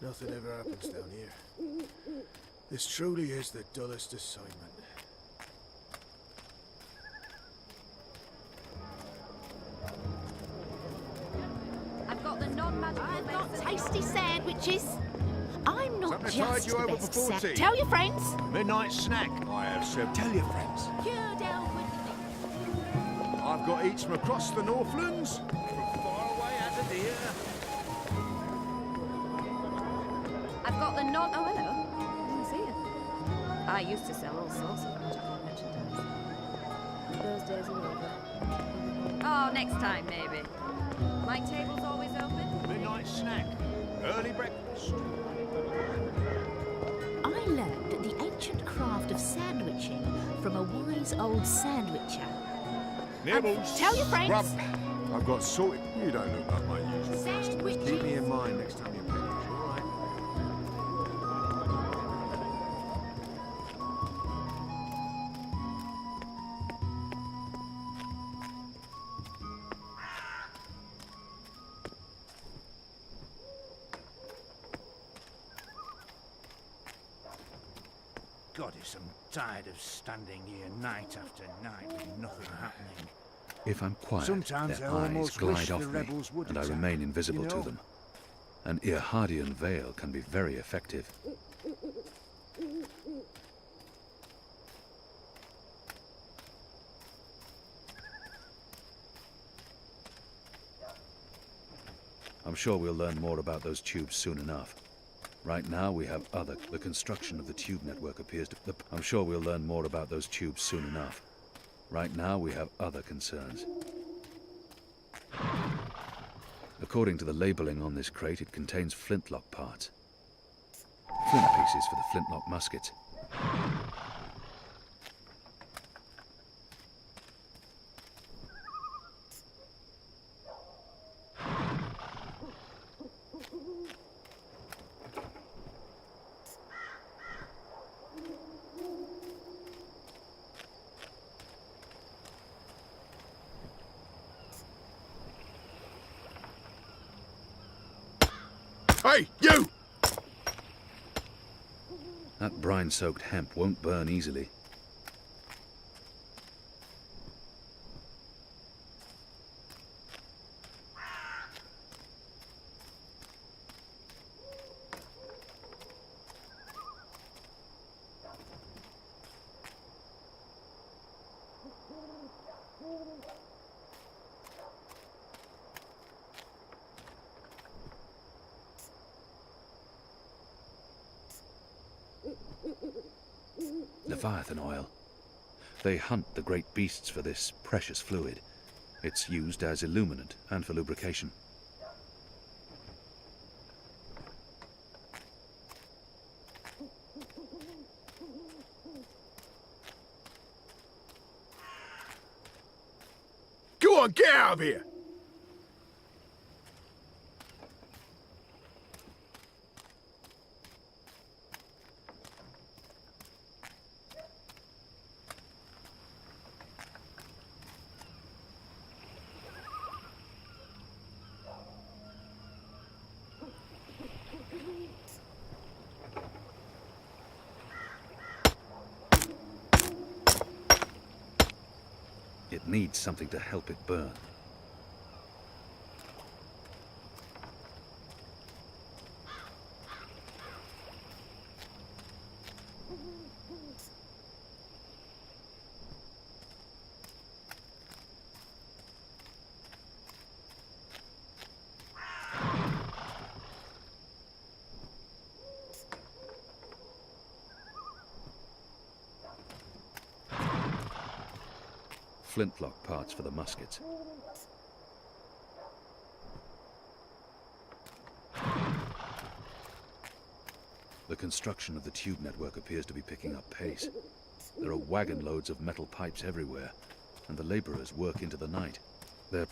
Nothing ever happens down here. This truly is the dullest assignment. I've got the non-magical I've got medicine. tasty sandwiches. I'm not Something to tide just you the over best before tea. Tell your friends. Midnight snack. I have said, tell your friends. You're down with the I've got eats from across the Northlands. From far away as a deer. I've got the non... Oh, hello. Didn't see you. I used to sell all sorts of magical merchandise. Those days are over. Oh, next time, maybe. My table's always open. Midnight snack. Early breakfast. I learned the ancient craft of sandwiching from a wise old sandwicher. Nibbles. Tell your friends. Grump. I've got sorted. You don't look like my usual customer. Keep me in mind next time you pick. All right. Goddess, I'm tired of standing here night after night with nothing happening. If I'm quiet, Sometimes their I eyes almost glide wish off the me, rebels would and I attack, remain invisible you to know? them. An Earhardian veil can be very effective. I'm sure we'll learn more about those tubes soon enough. Right now, we have other... The construction of the tube network appears to... I'm sure we'll learn more about those tubes soon enough. Right now, we have other concerns. According to the labeling on this crate, it contains flintlock parts. Flint pieces for the flintlock muskets. Hey, you! That brine-soaked hemp won't burn easily. Leviathan oil. They hunt the great beasts for this precious fluid. It's used as illuminant and for lubrication. Go on, get out of here! It needs something to help it burn. Flintlock parts for the muskets. The construction of the tube network appears to be picking up pace. There are wagon loads of metal pipes everywhere, and the laborers work into the night. They're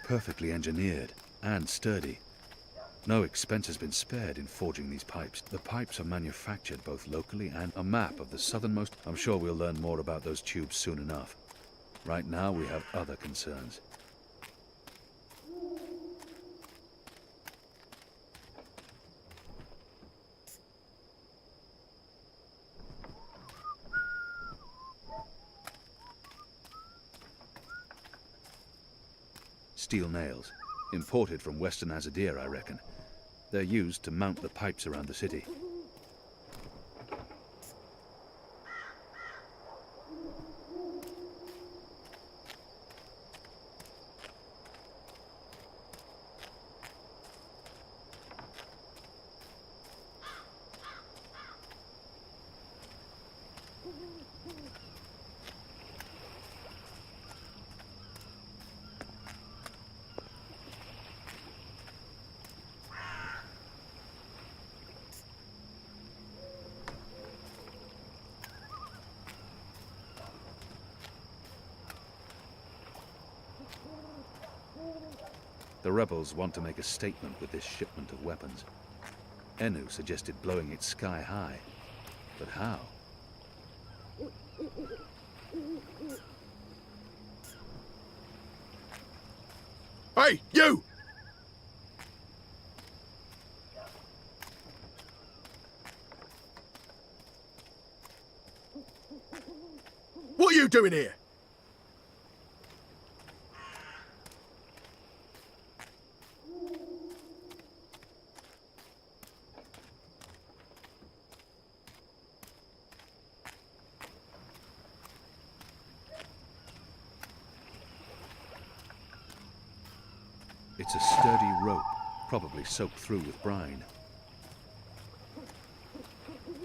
perfectly engineered and sturdy. No expense has been spared in forging these pipes. The pipes are manufactured both locally and a map of the southernmost... I'm sure we'll learn more about those tubes soon enough. Right now, we have other concerns. steel nails. Imported from Western Azadir, I reckon. They're used to mount the pipes around the city. The rebels want to make a statement with this shipment of weapons. Enu suggested blowing it sky high. But how? Hey, you! What are you doing here? It's a sturdy rope, probably soaked through with brine.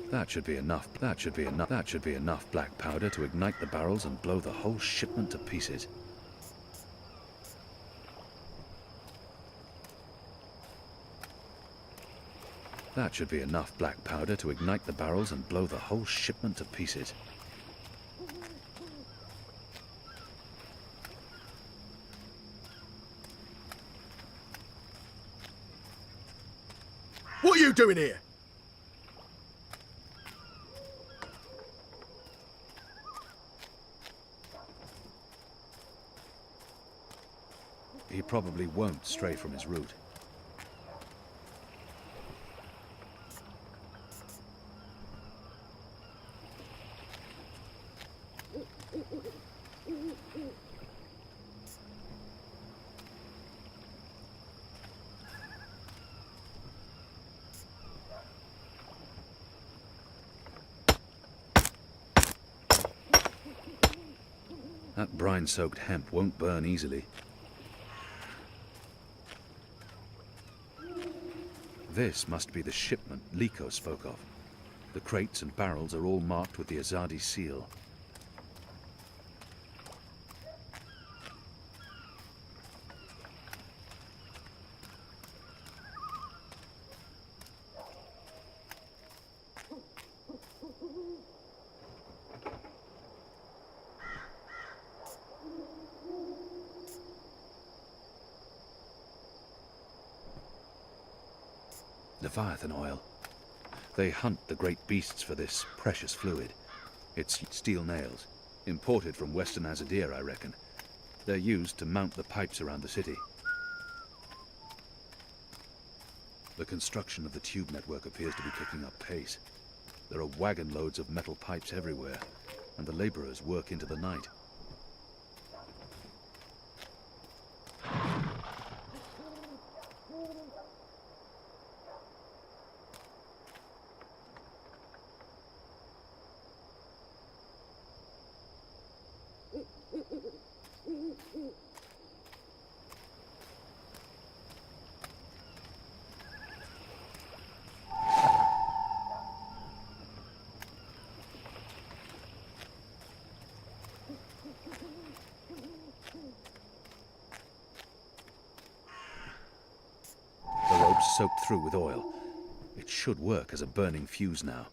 That should be enough. That should be enough black powder to ignite the barrels and blow the whole shipment to pieces. That should be enough black powder to ignite the barrels and blow the whole shipment to pieces. What are you doing here? He probably won't stray from his route. That brine-soaked hemp won't burn easily. This must be the shipment Liko spoke of. The crates and barrels are all marked with the Azadi seal. Leviathan oil. They hunt the great beasts for this precious fluid. It's steel nails, imported from Western Azadir, I reckon. They're used to mount the pipes around the city. The construction of the tube network appears to be picking up pace. There are wagon loads of metal pipes everywhere, and the laborers work into the night. Soaked through with oil. It should work as a burning fuse now.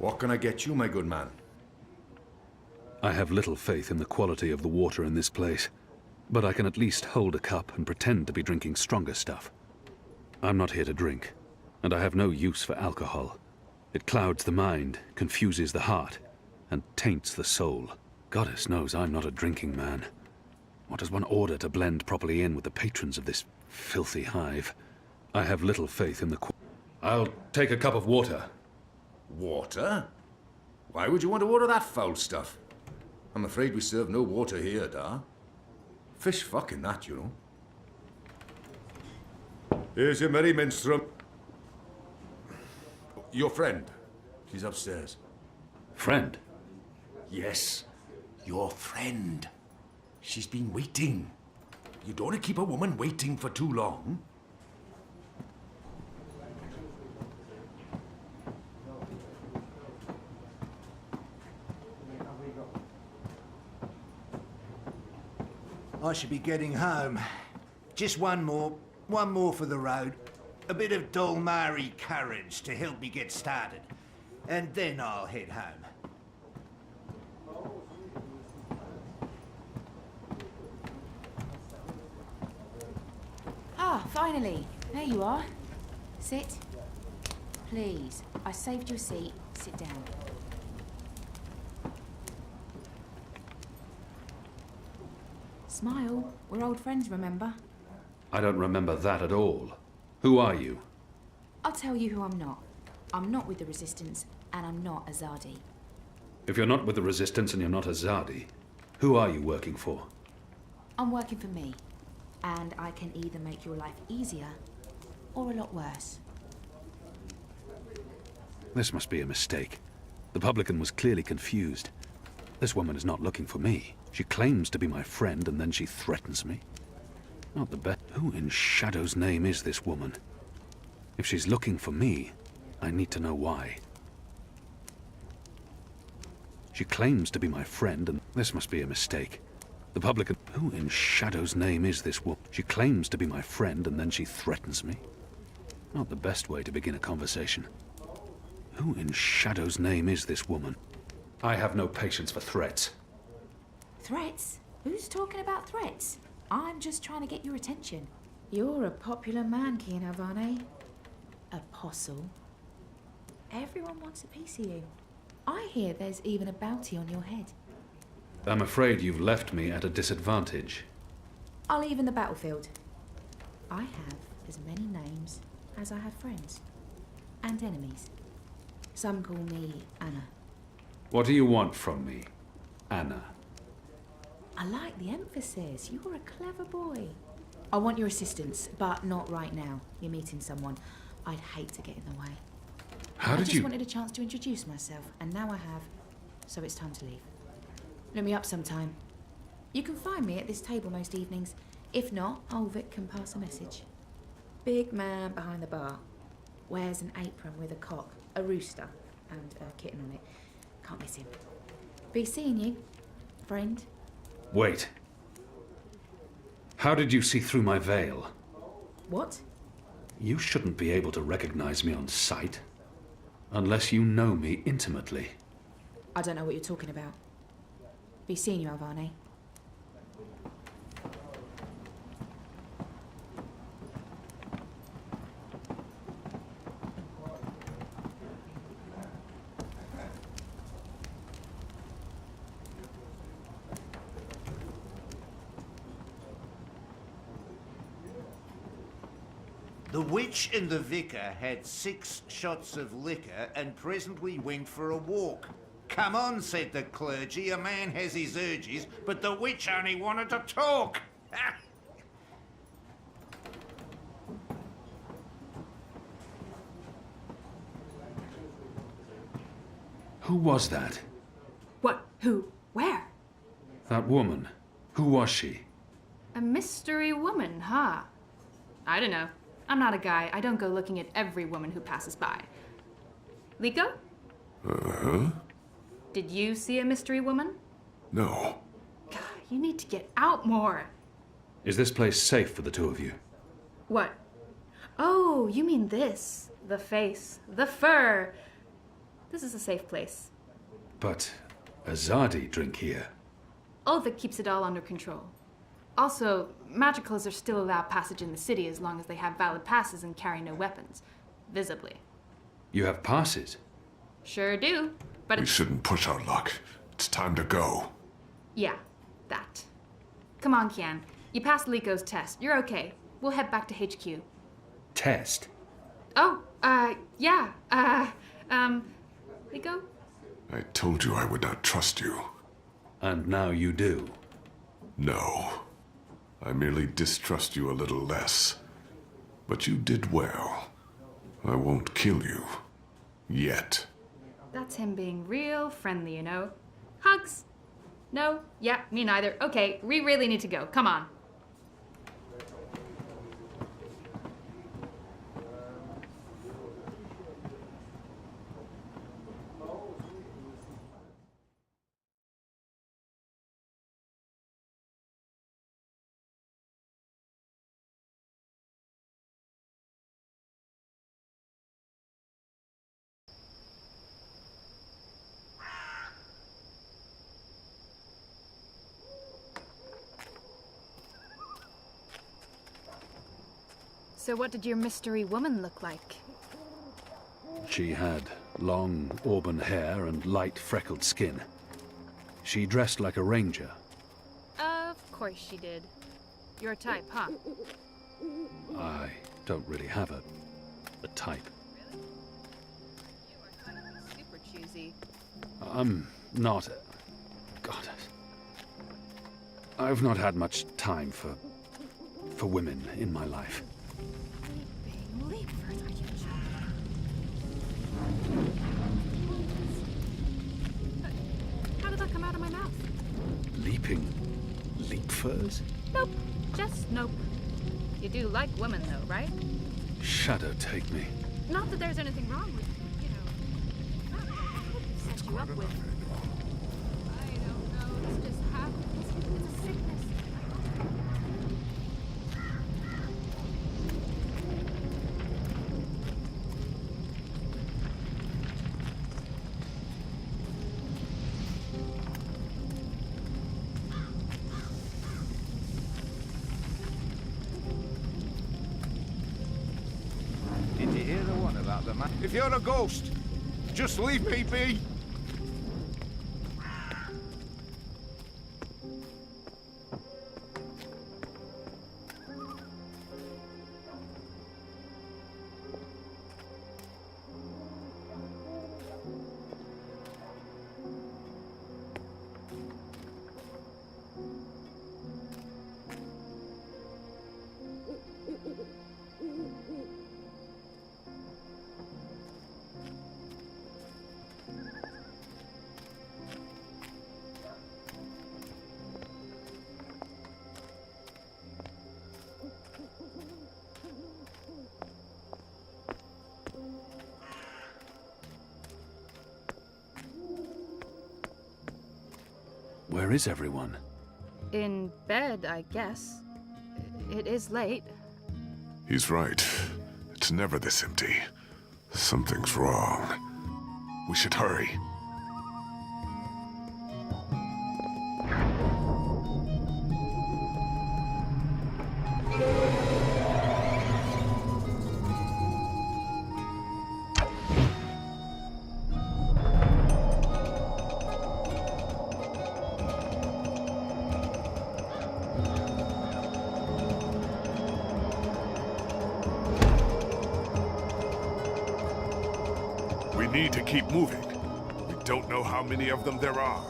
What can I get you, my good man? I have little faith in the quality of the water in this place, but I can at least hold a cup and pretend to be drinking stronger stuff. I'm not here to drink, and I have no use for alcohol. It clouds the mind, confuses the heart, and taints the soul. Goddess knows I'm not a drinking man. What does one order to blend properly in with the patrons of this filthy hive? I have little faith in the I'll take a cup of water. Water? Why would you want to order that foul stuff? I'm afraid we serve no water here, da. Fish fucking that, you know. Here's your merry minstrel. Your friend. She's upstairs. Friend? Yes, your friend. She's been waiting. You don't want to keep a woman waiting for too long. I should be getting home. Just one more for the road. A bit of Dolmari courage to help me get started. And then I'll head home. Ah, finally. There you are. Sit. Please. I saved you a seat. Sit down. Smile. We're old friends, remember? I don't remember that at all. Who are you? I'll tell you who I'm not. I'm not with the Resistance, and I'm not Azadi. If you're not with the Resistance and you're not Azadi, who are you working for? I'm working for me, and I can either make your life easier or a lot worse. This must be a mistake. The publican was clearly confused. This woman is not looking for me. She claims to be my friend, and then she threatens me. Not the best. Who in Shadow's name is this woman? If she's looking for me, I need to know why. She claims to be my friend, and this must be a mistake. The publican... Who in Shadow's name is this woman? She claims to be my friend, and then she threatens me. Not the best way to begin a conversation. Who in Shadow's name is this woman? I have no patience for threats. Threats? Who's talking about threats? I'm just trying to get your attention. You're a popular man, Kian Avane. Apostle. Everyone wants a piece of you. I hear there's even a bounty on your head. I'm afraid you've left me at a disadvantage. I'll even the battlefield. I have as many names as I have friends. And enemies. Some call me Anna. What do you want from me, Anna? I like the emphasis. You're a clever boy. I want your assistance, but not right now. You're meeting someone. I'd hate to get in the way. How did I you... just wanted a chance to introduce myself, and now I have. So it's time to leave. Look me up sometime. You can find me at this table most evenings. If not, Ulvik can pass a message. Big man behind the bar. Wears an apron with a cock, a rooster, and a kitten on it. Can't miss him. Be seeing you, friend. Wait. How did you see through my veil? What? You shouldn't be able to recognize me on sight. Unless you know me intimately. I don't know what you're talking about. Be seeing you, Avane. The witch and the vicar had 6 shots of liquor and presently went for a walk. Come on, said the clergy, a man has his urges, but the witch only wanted to talk. Who was that? What? Who? Where? That woman. Who was she? A mystery woman, huh? I don't know. I'm not a guy. I don't go looking at every woman who passes by. Liko? Uh-huh. Did you see a mystery woman? No. God, you need to get out more. Is this place safe for the two of you? What? Oh, you mean this. The face. The fur. This is a safe place. But Azadi drink here. Ulvik keeps it all under control. Also, magicals are still allowed passage in the city as long as they have valid passes and carry no weapons. Visibly. You have passes? Sure do, but We shouldn't push our luck. It's time to go. Yeah, that. Come on, Kian. You passed Liko's test. You're okay. We'll head back to HQ. Test? Oh, yeah. Liko? I told you I would not trust you. And now you do. No. I merely distrust you a little less. But you did well. I won't kill you. Yet. That's him being real friendly, you know. Hugs? No? Yeah, me neither. Okay, we really need to go. Come on. So what did your mystery woman look like? She had long auburn hair and light freckled skin. She dressed like a ranger. Of course she did. Your type, huh? I don't really have a type. You are kind of super choosy. I'm not... God. I've not had much time for women in my life. Leapford, are you joking? How did that come out of my mouth? Leaping leapfurs? Nope. Just nope. You do like women, though, right? Shadow take me. Not that there's anything wrong with, you know, that set you up with. I don't know. This just happens. It's a sickness. Did you hear the one about the man? If you're a ghost, just leave me be. Where is everyone? In bed, I guess. It is late. He's right. It's never this empty. Something's wrong. We should hurry. We need to keep moving. We don't know how many of them there are.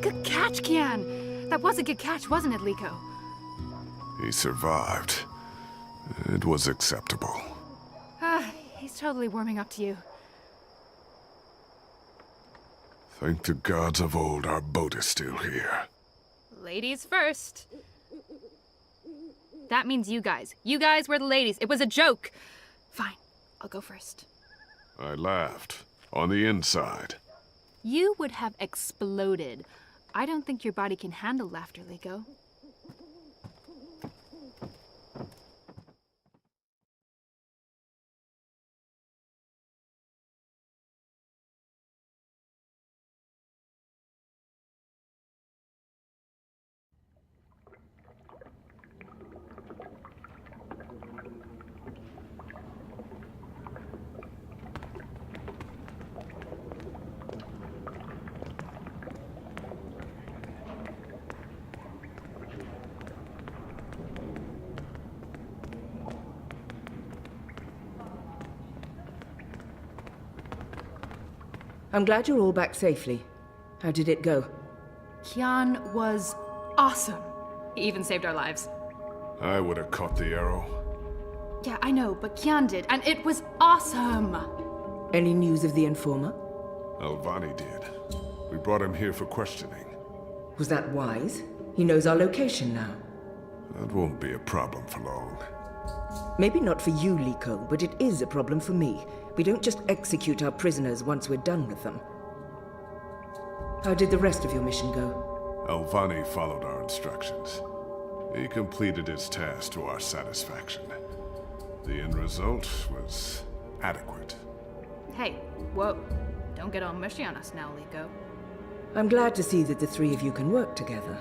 Good catch, Kian. That was a good catch, wasn't it, Liko? He survived. It was acceptable. He's totally warming up to you. Thank the gods of old our boat is still here. Ladies first. That means you guys. You guys were the ladies. It was a joke. Fine, I'll go first. I laughed. On the inside. You would have exploded. I don't think your body can handle laughter, Liko. I'm glad you're all back safely. How did it go? Kian was awesome. He even saved our lives. I would have caught the arrow. Yeah, I know, but Kian did, and it was awesome! Any news of the informer? Alvani did. We brought him here for questioning. Was that wise? He knows our location now. That won't be a problem for long. Maybe not for you, Liko, but it is a problem for me. We don't just execute our prisoners once we're done with them. How did the rest of your mission go? Alvani followed our instructions. He completed his task to our satisfaction. The end result was adequate. Hey, whoa. Don't get all mushy on us now, Liko. I'm glad to see that the three of you can work together.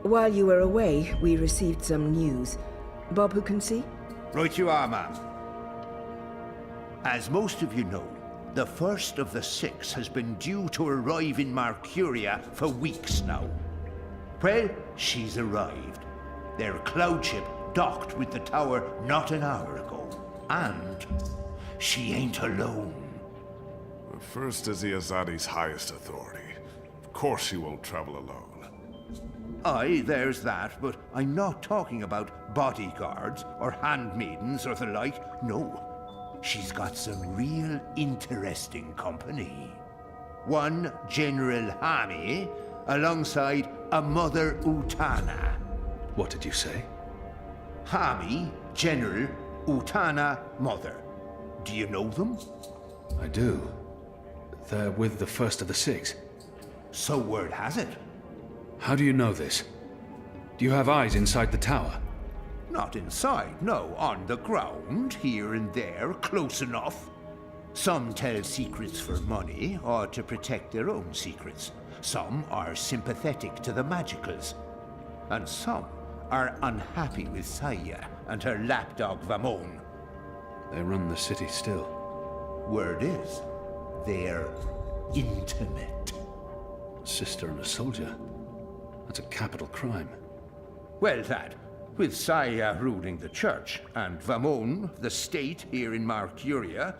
While you were away, we received some news. Bob who can see? Right you are, ma'am. As most of you know, the first of the 6 has been due to arrive in Mercuria for weeks now. Well, she's arrived. Their cloud ship docked with the tower not an hour ago. And she ain't alone. The first is the Azadi's highest authority. Of course she won't travel alone. Aye, there's that, but I'm not talking about bodyguards or handmaidens or the like. No. She's got some real interesting company. One General Hami, alongside a Mother Utana. What did you say? Hami, General, Utana, Mother. Do you know them? I do. They're with the first of the 6. So word has it. How do you know this? Do you have eyes inside the tower? Not inside, no. On the ground, here and there, close enough. Some tell secrets for money, or to protect their own secrets. Some are sympathetic to the magicals. And some are unhappy with Saya and her lapdog Vamon. They run the city still. Word is, they're intimate. Sister and a soldier. That's a capital crime. Well, that, with Saya ruling the church and Vamon, the state here in Mercuria,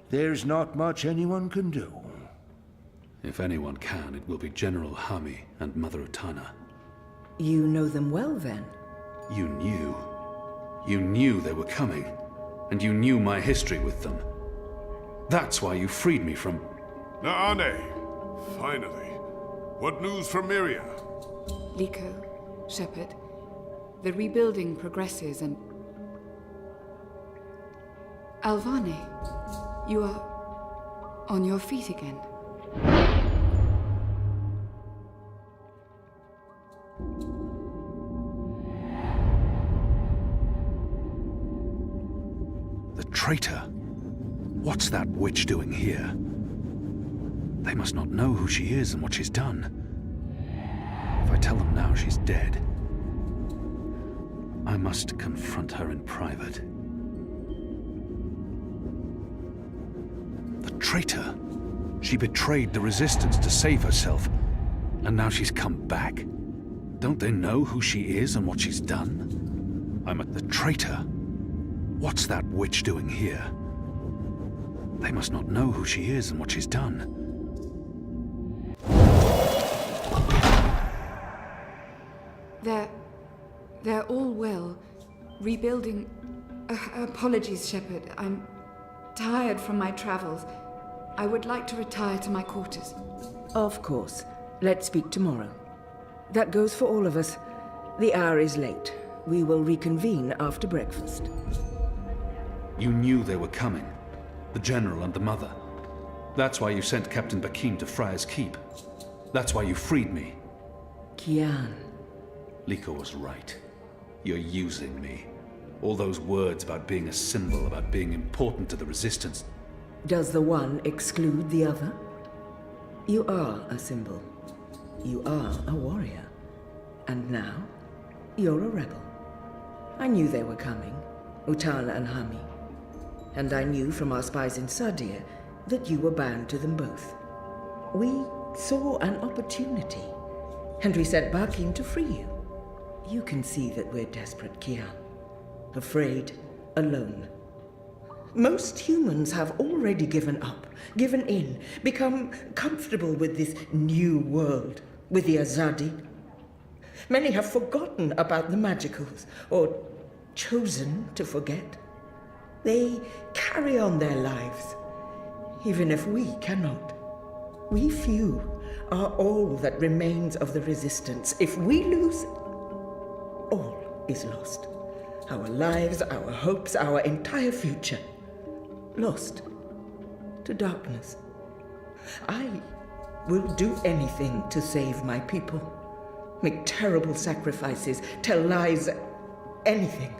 there's not much anyone can do. If anyone can, it will be General Hami and Mother Utana. You know them well, then? You knew. You knew they were coming. And you knew my history with them. That's why you freed me from... Naane! Finally. What news from Myria? Liko, Shepard, the rebuilding progresses and... Alvani, you are on your feet again. The traitor? What's that witch doing here? They must not know who she is and what she's done. If I tell them now she's dead, I must confront her in private. The traitor! She betrayed the Resistance to save herself, and now she's come back. Don't they know who she is and what she's done? I'm at the traitor. What's that witch doing here? They must not know who she is and what she's done. They're all well. Rebuilding... apologies, Shepard. I'm tired from my travels. I would like to retire to my quarters. Of course. Let's speak tomorrow. That goes for all of us. The hour is late. We will reconvene after breakfast. You knew they were coming. The General and the Mother. That's why you sent Captain Bakim to Friar's Keep. That's why you freed me. Kian. Liko was right. You're using me. All those words about being a symbol, about being important to the Resistance. Does the one exclude the other? You are a symbol. You are a warrior. And now, you're a rebel. I knew they were coming, Utana and Hami. And I knew from our spies in Sardia that you were bound to them both. We saw an opportunity, and we sent Bakim to free you. You can see that we're desperate, Kian. Afraid, alone. Most humans have already given up, given in, become comfortable with this new world, with the Azadi. Many have forgotten about the magicals, or chosen to forget. They carry on their lives, even if we cannot. We few are all that remains of the resistance. If we lose, all is lost. Our lives, our hopes, our entire future. Lost to darkness. I will do anything to save my people. Make terrible sacrifices, tell lies, anything.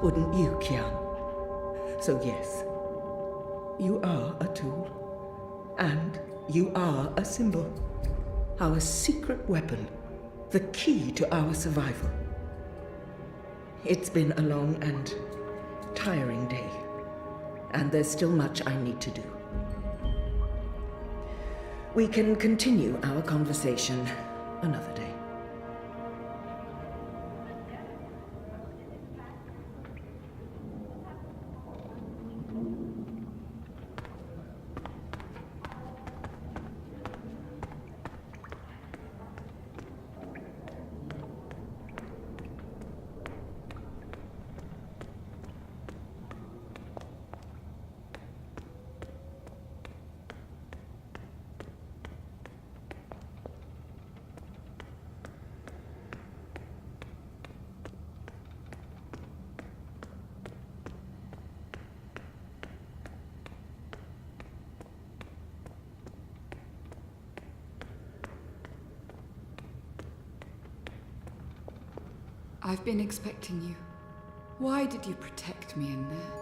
Wouldn't you, Kian? So yes, you are a tool, and you are a symbol. Our secret weapon, the key to our survival. It's been a long and tiring day, and there's still much I need to do. We can continue our conversation another day. I've been expecting you. Why did you protect me in there?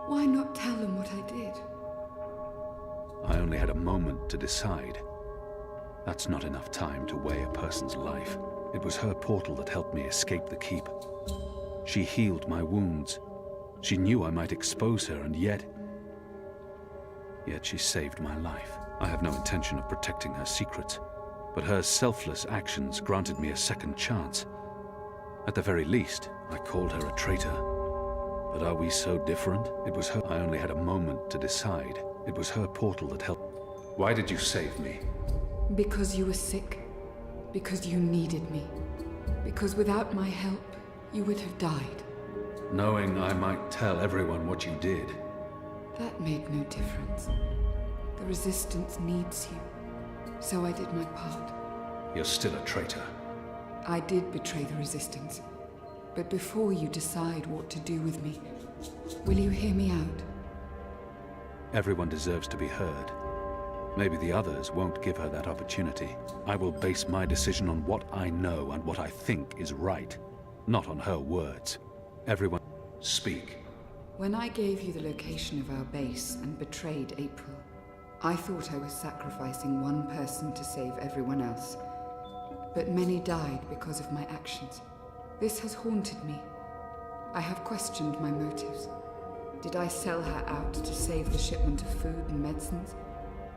Why not tell them what I did? I only had a moment to decide. That's not enough time to weigh a person's life. It was her portal that helped me escape the keep. She healed my wounds. She knew I might expose her, and yet she saved my life. I have no intention of protecting her secrets, but her selfless actions granted me a second chance. At the very least, I called her a traitor. But are we so different? It was her. I only had a moment to decide. It was her portal that helped. Why did you save me? Because you were sick. Because you needed me. Because without my help, you would have died. Knowing I might tell everyone what you did. That made no difference. The Resistance needs you. So I did my part. You're still a traitor. I did betray the Resistance. But before you decide what to do with me, will you hear me out? Everyone deserves to be heard. Maybe the others won't give her that opportunity. I will base my decision on what I know and what I think is right, not on her words. Everyone, speak. When I gave you the location of our base and betrayed April, I thought I was sacrificing one person to save everyone else. But many died because of my actions. This has haunted me. I have questioned my motives. Did I sell her out to save the shipment of food and medicines?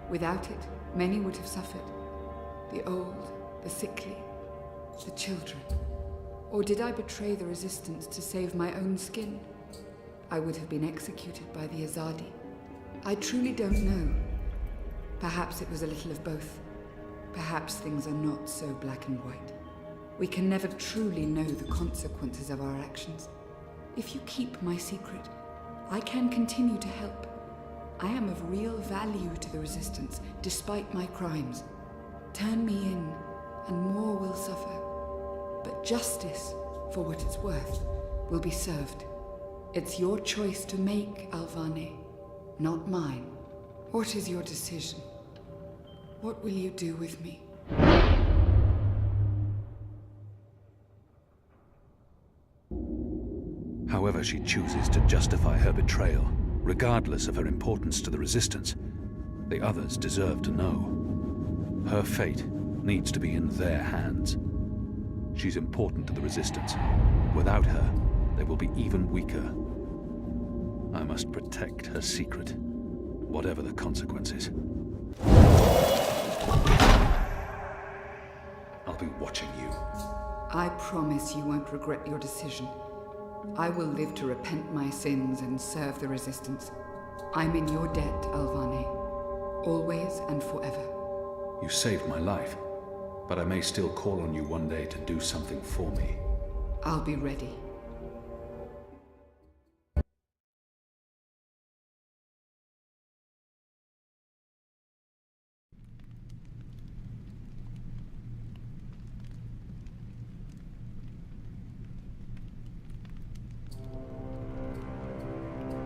Without it, many would have suffered. The old, the sickly, the children. Or did I betray the Resistance to save my own skin? I would have been executed by the Azadi. I truly don't know. Perhaps it was a little of both. Perhaps things are not so black and white. We can never truly know the consequences of our actions. If you keep my secret, I can continue to help. I am of real value to the Resistance, despite my crimes. Turn me in, and more will suffer. But justice, for what it's worth, will be served. It's your choice to make, Alvane, not mine. What is your decision? What will you do with me? However she chooses to justify her betrayal, regardless of her importance to the Resistance, the others deserve to know. Her fate needs to be in their hands. She's important to the Resistance. Without her, they will be even weaker. I must protect her secret, whatever the consequences. I'll be watching you. I promise you won't regret your decision. I will live to repent my sins and serve the Resistance. I'm in your debt, Alvane. Always and forever. You saved my life, but I may still call on you one day to do something for me. I'll be ready.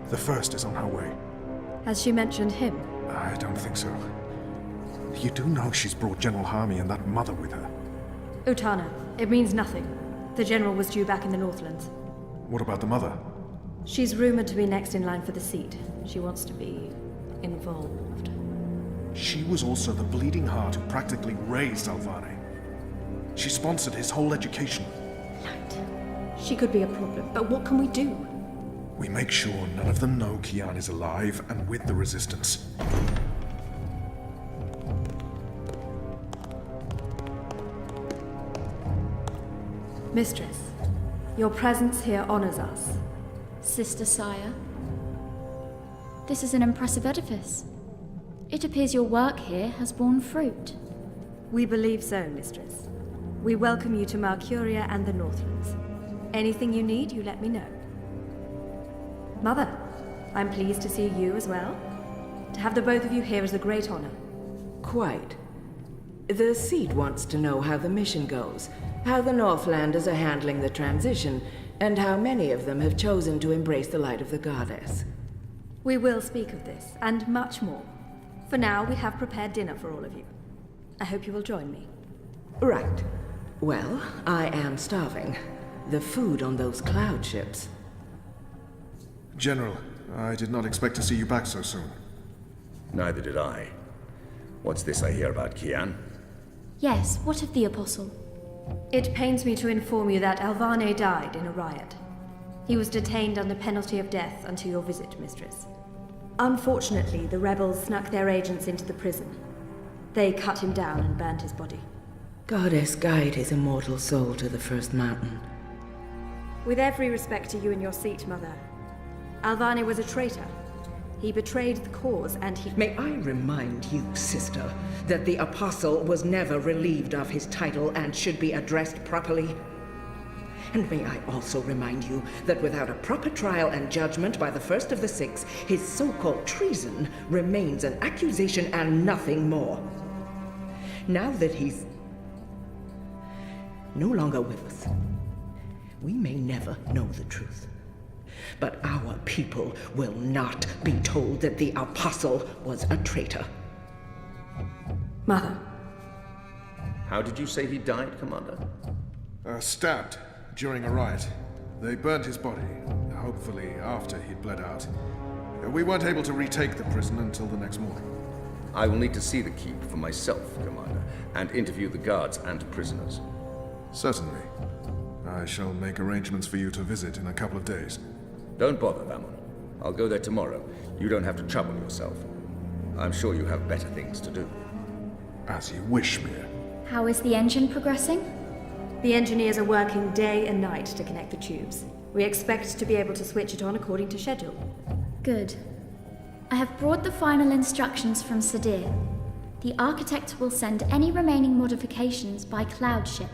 The first is on her way. Has she mentioned him? I don't think so. You do know she's brought General Harmy and that mother with her. Utana, it means nothing. The general was due back in the Northlands. What about the mother? She's rumored to be next in line for the seat. She wants to be involved. She was also the bleeding heart who practically raised Alvane. She sponsored his whole education. Light. She could be a problem, but what can we do? We make sure none of them know Kian is alive and with the Resistance. Mistress, your presence here honors us. Sister Sire, this is an impressive edifice. It appears your work here has borne fruit. We believe so, Mistress. We welcome you to Malcuria and the Northlands. Anything you need, you let me know. Mother, I'm pleased to see you as well. To have the both of you here is a great honor. Quite. The seat wants to know how the mission goes, how the Northlanders are handling the transition, and how many of them have chosen to embrace the light of the goddess. We will speak of this, and much more. For now, we have prepared dinner for all of you. I hope you will join me. Right. Well, I am starving. The food on those cloud ships. General, I did not expect to see you back so soon. Neither did I. What's this I hear about Kian? Yes, what of the Apostle? It pains me to inform you that Alvane died in a riot. He was detained under penalty of death until your visit, Mistress. Unfortunately, the rebels snuck their agents into the prison. They cut him down and burned his body. Goddess, guide his immortal soul to the first mountain. With every respect to you and your seat, Mother, Alvane was a traitor. He betrayed the cause and he— May I remind you, sister, that the Apostle was never relieved of his title and should be addressed properly? And may I also remind you that without a proper trial and judgment by the first of the six, his so-called treason remains an accusation and nothing more. Now that he's no longer with us, we may never know the truth. But our people will not be told that the Apostle was a traitor. Mother. How did you say he died, Commander? Stabbed during a riot. They burned his body, hopefully after he'd bled out. We weren't able to retake the prison until the next morning. I will need to see the keep for myself, Commander, and interview the guards and prisoners. Certainly. I shall make arrangements for you to visit in a couple of days. Don't bother, Vamon. I'll go there tomorrow. You don't have to trouble yourself. I'm sure you have better things to do. As you wish, Mia. How is the engine progressing? The engineers are working day and night to connect the tubes. We expect to be able to switch it on according to schedule. Good. I have brought the final instructions from Sadir. The architect will send any remaining modifications by cloud ship.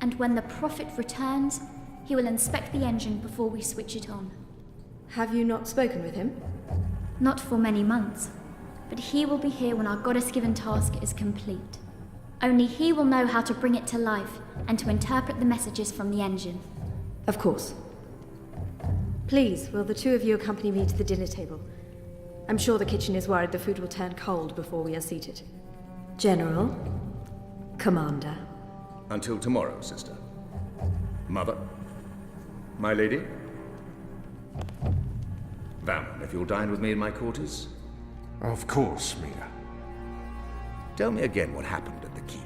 And when the Prophet returns, he will inspect the engine before we switch it on. Have you not spoken with him? Not for many months, but he will be here when our goddess-given task is complete. Only he will know how to bring it to life and to interpret the messages from the engine. Of course. Please, will the two of you accompany me to the dinner table? I'm sure the kitchen is worried the food will turn cold before we are seated. General, Commander. Until tomorrow, sister. Mother. My lady. Vamon, if you'll dine with me in my quarters. Of course, Mia. Tell me again what happened at the keep.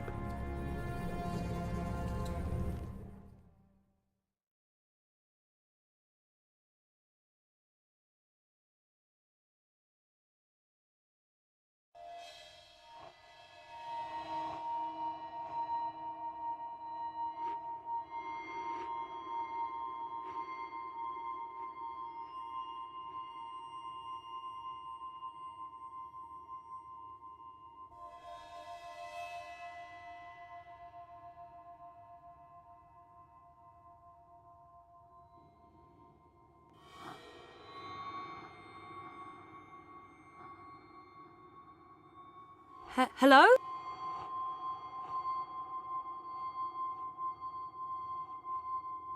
Hello?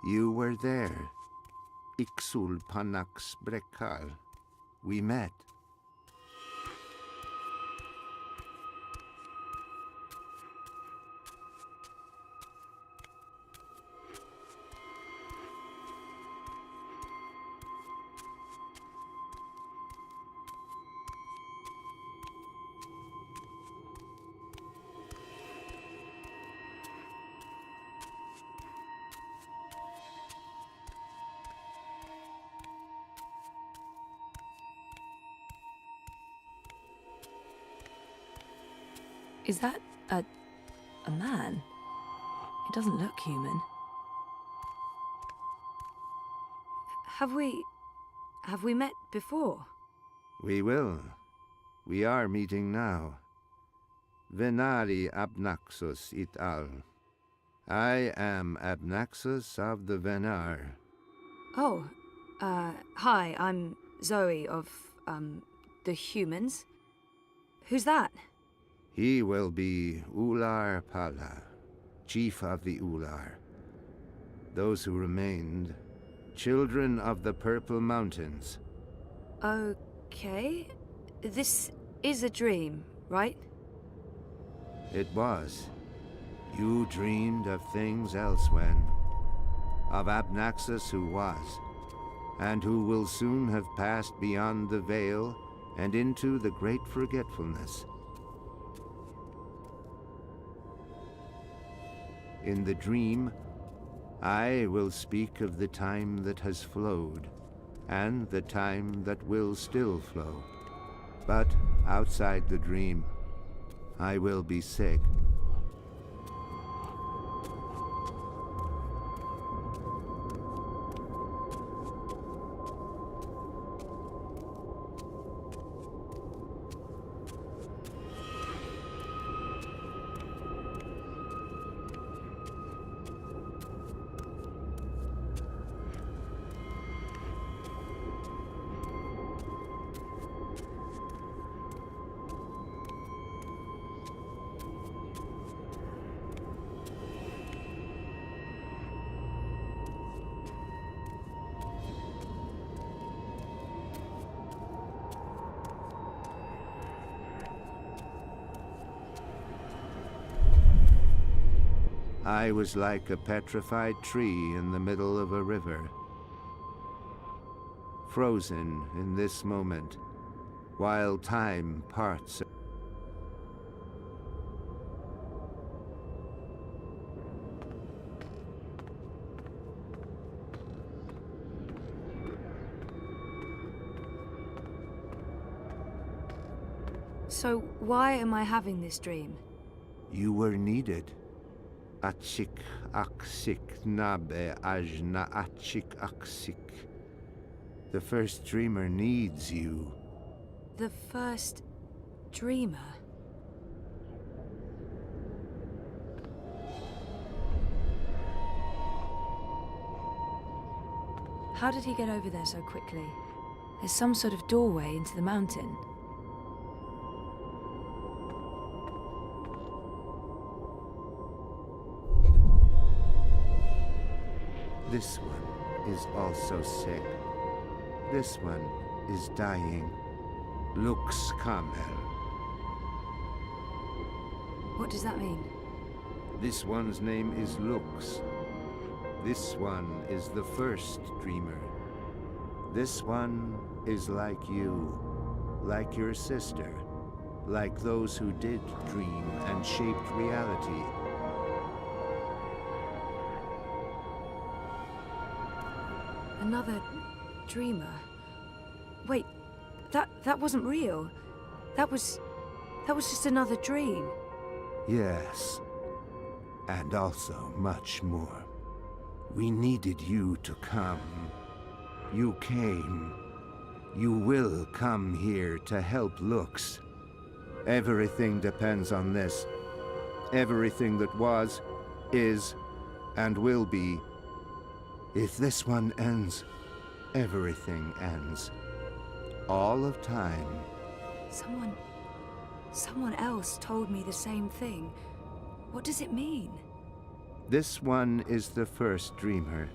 You were there. Ixul Panax Brekal. We met. Is that a man? It doesn't look human. Have we met before? We will. We are meeting now. Venari Abnaxus et al. I am Abnaxus of the Venar. Oh, hi, I'm Zoe of, the humans. Who's that? He will be Ular Pala, chief of the Ular. Those who remained, children of the Purple Mountains. Okay. This is a dream, right? It was. You dreamed of things elsewhen. Of Abnaxus who was, and who will soon have passed beyond the veil and into the great forgetfulness. In the dream, I will speak of the time that has flowed, and the time that will still flow. But outside the dream, I will be sick. I was like a petrified tree in the middle of a river, frozen in this moment, while time parts. So, why am I having this dream? You were needed. Achik aksik nabe ajna achik aksik. The first dreamer needs you. The first dreamer? How did he get over there so quickly? There's some sort of doorway into the mountain. This one is also sick. This one is dying. Lux Kamel. What does that mean? This one's name is Lux. This one is the first dreamer. This one is like you, like your sister, like those who did dream and shaped reality. Another dreamer? Wait, that wasn't real. That was just another dream. Yes, and also much more. We needed you to come. You came. You will come here to help Lux. Everything depends on this. Everything that was, is, and will be. If this one ends, everything ends. All of time. Someone else told me the same thing. What does it mean? This one is the first dreamer.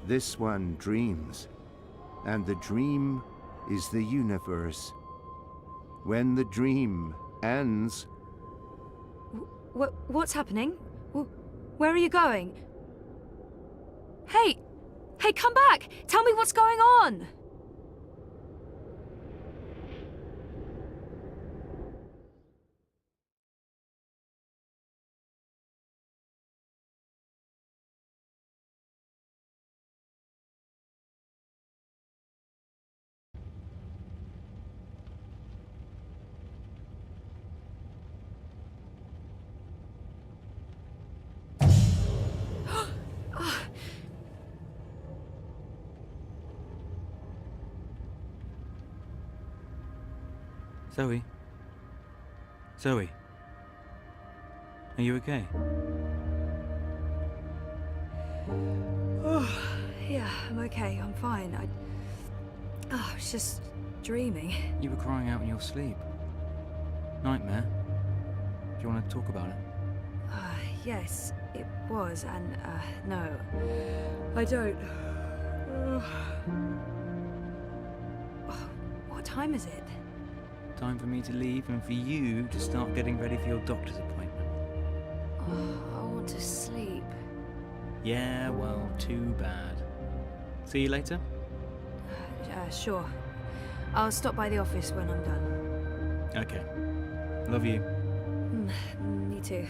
This one dreams. And the dream is the universe. When the dream ends... What's happening? Where are you going? Hey! Hey, come back! Tell me what's going on! Zoe? Zoe? Are you okay? Oh, yeah, I'm okay. I'm fine. I was just dreaming. You were crying out in your sleep. Nightmare? Do you want to talk about it? Yes, it was, and, no. I don't. What time is it? Time for me to leave and for you to start getting ready for your doctor's appointment. Oh, I want to sleep. Yeah, well, too bad. See you later? Sure. I'll stop by the office when I'm done. Okay. Love you. Me too.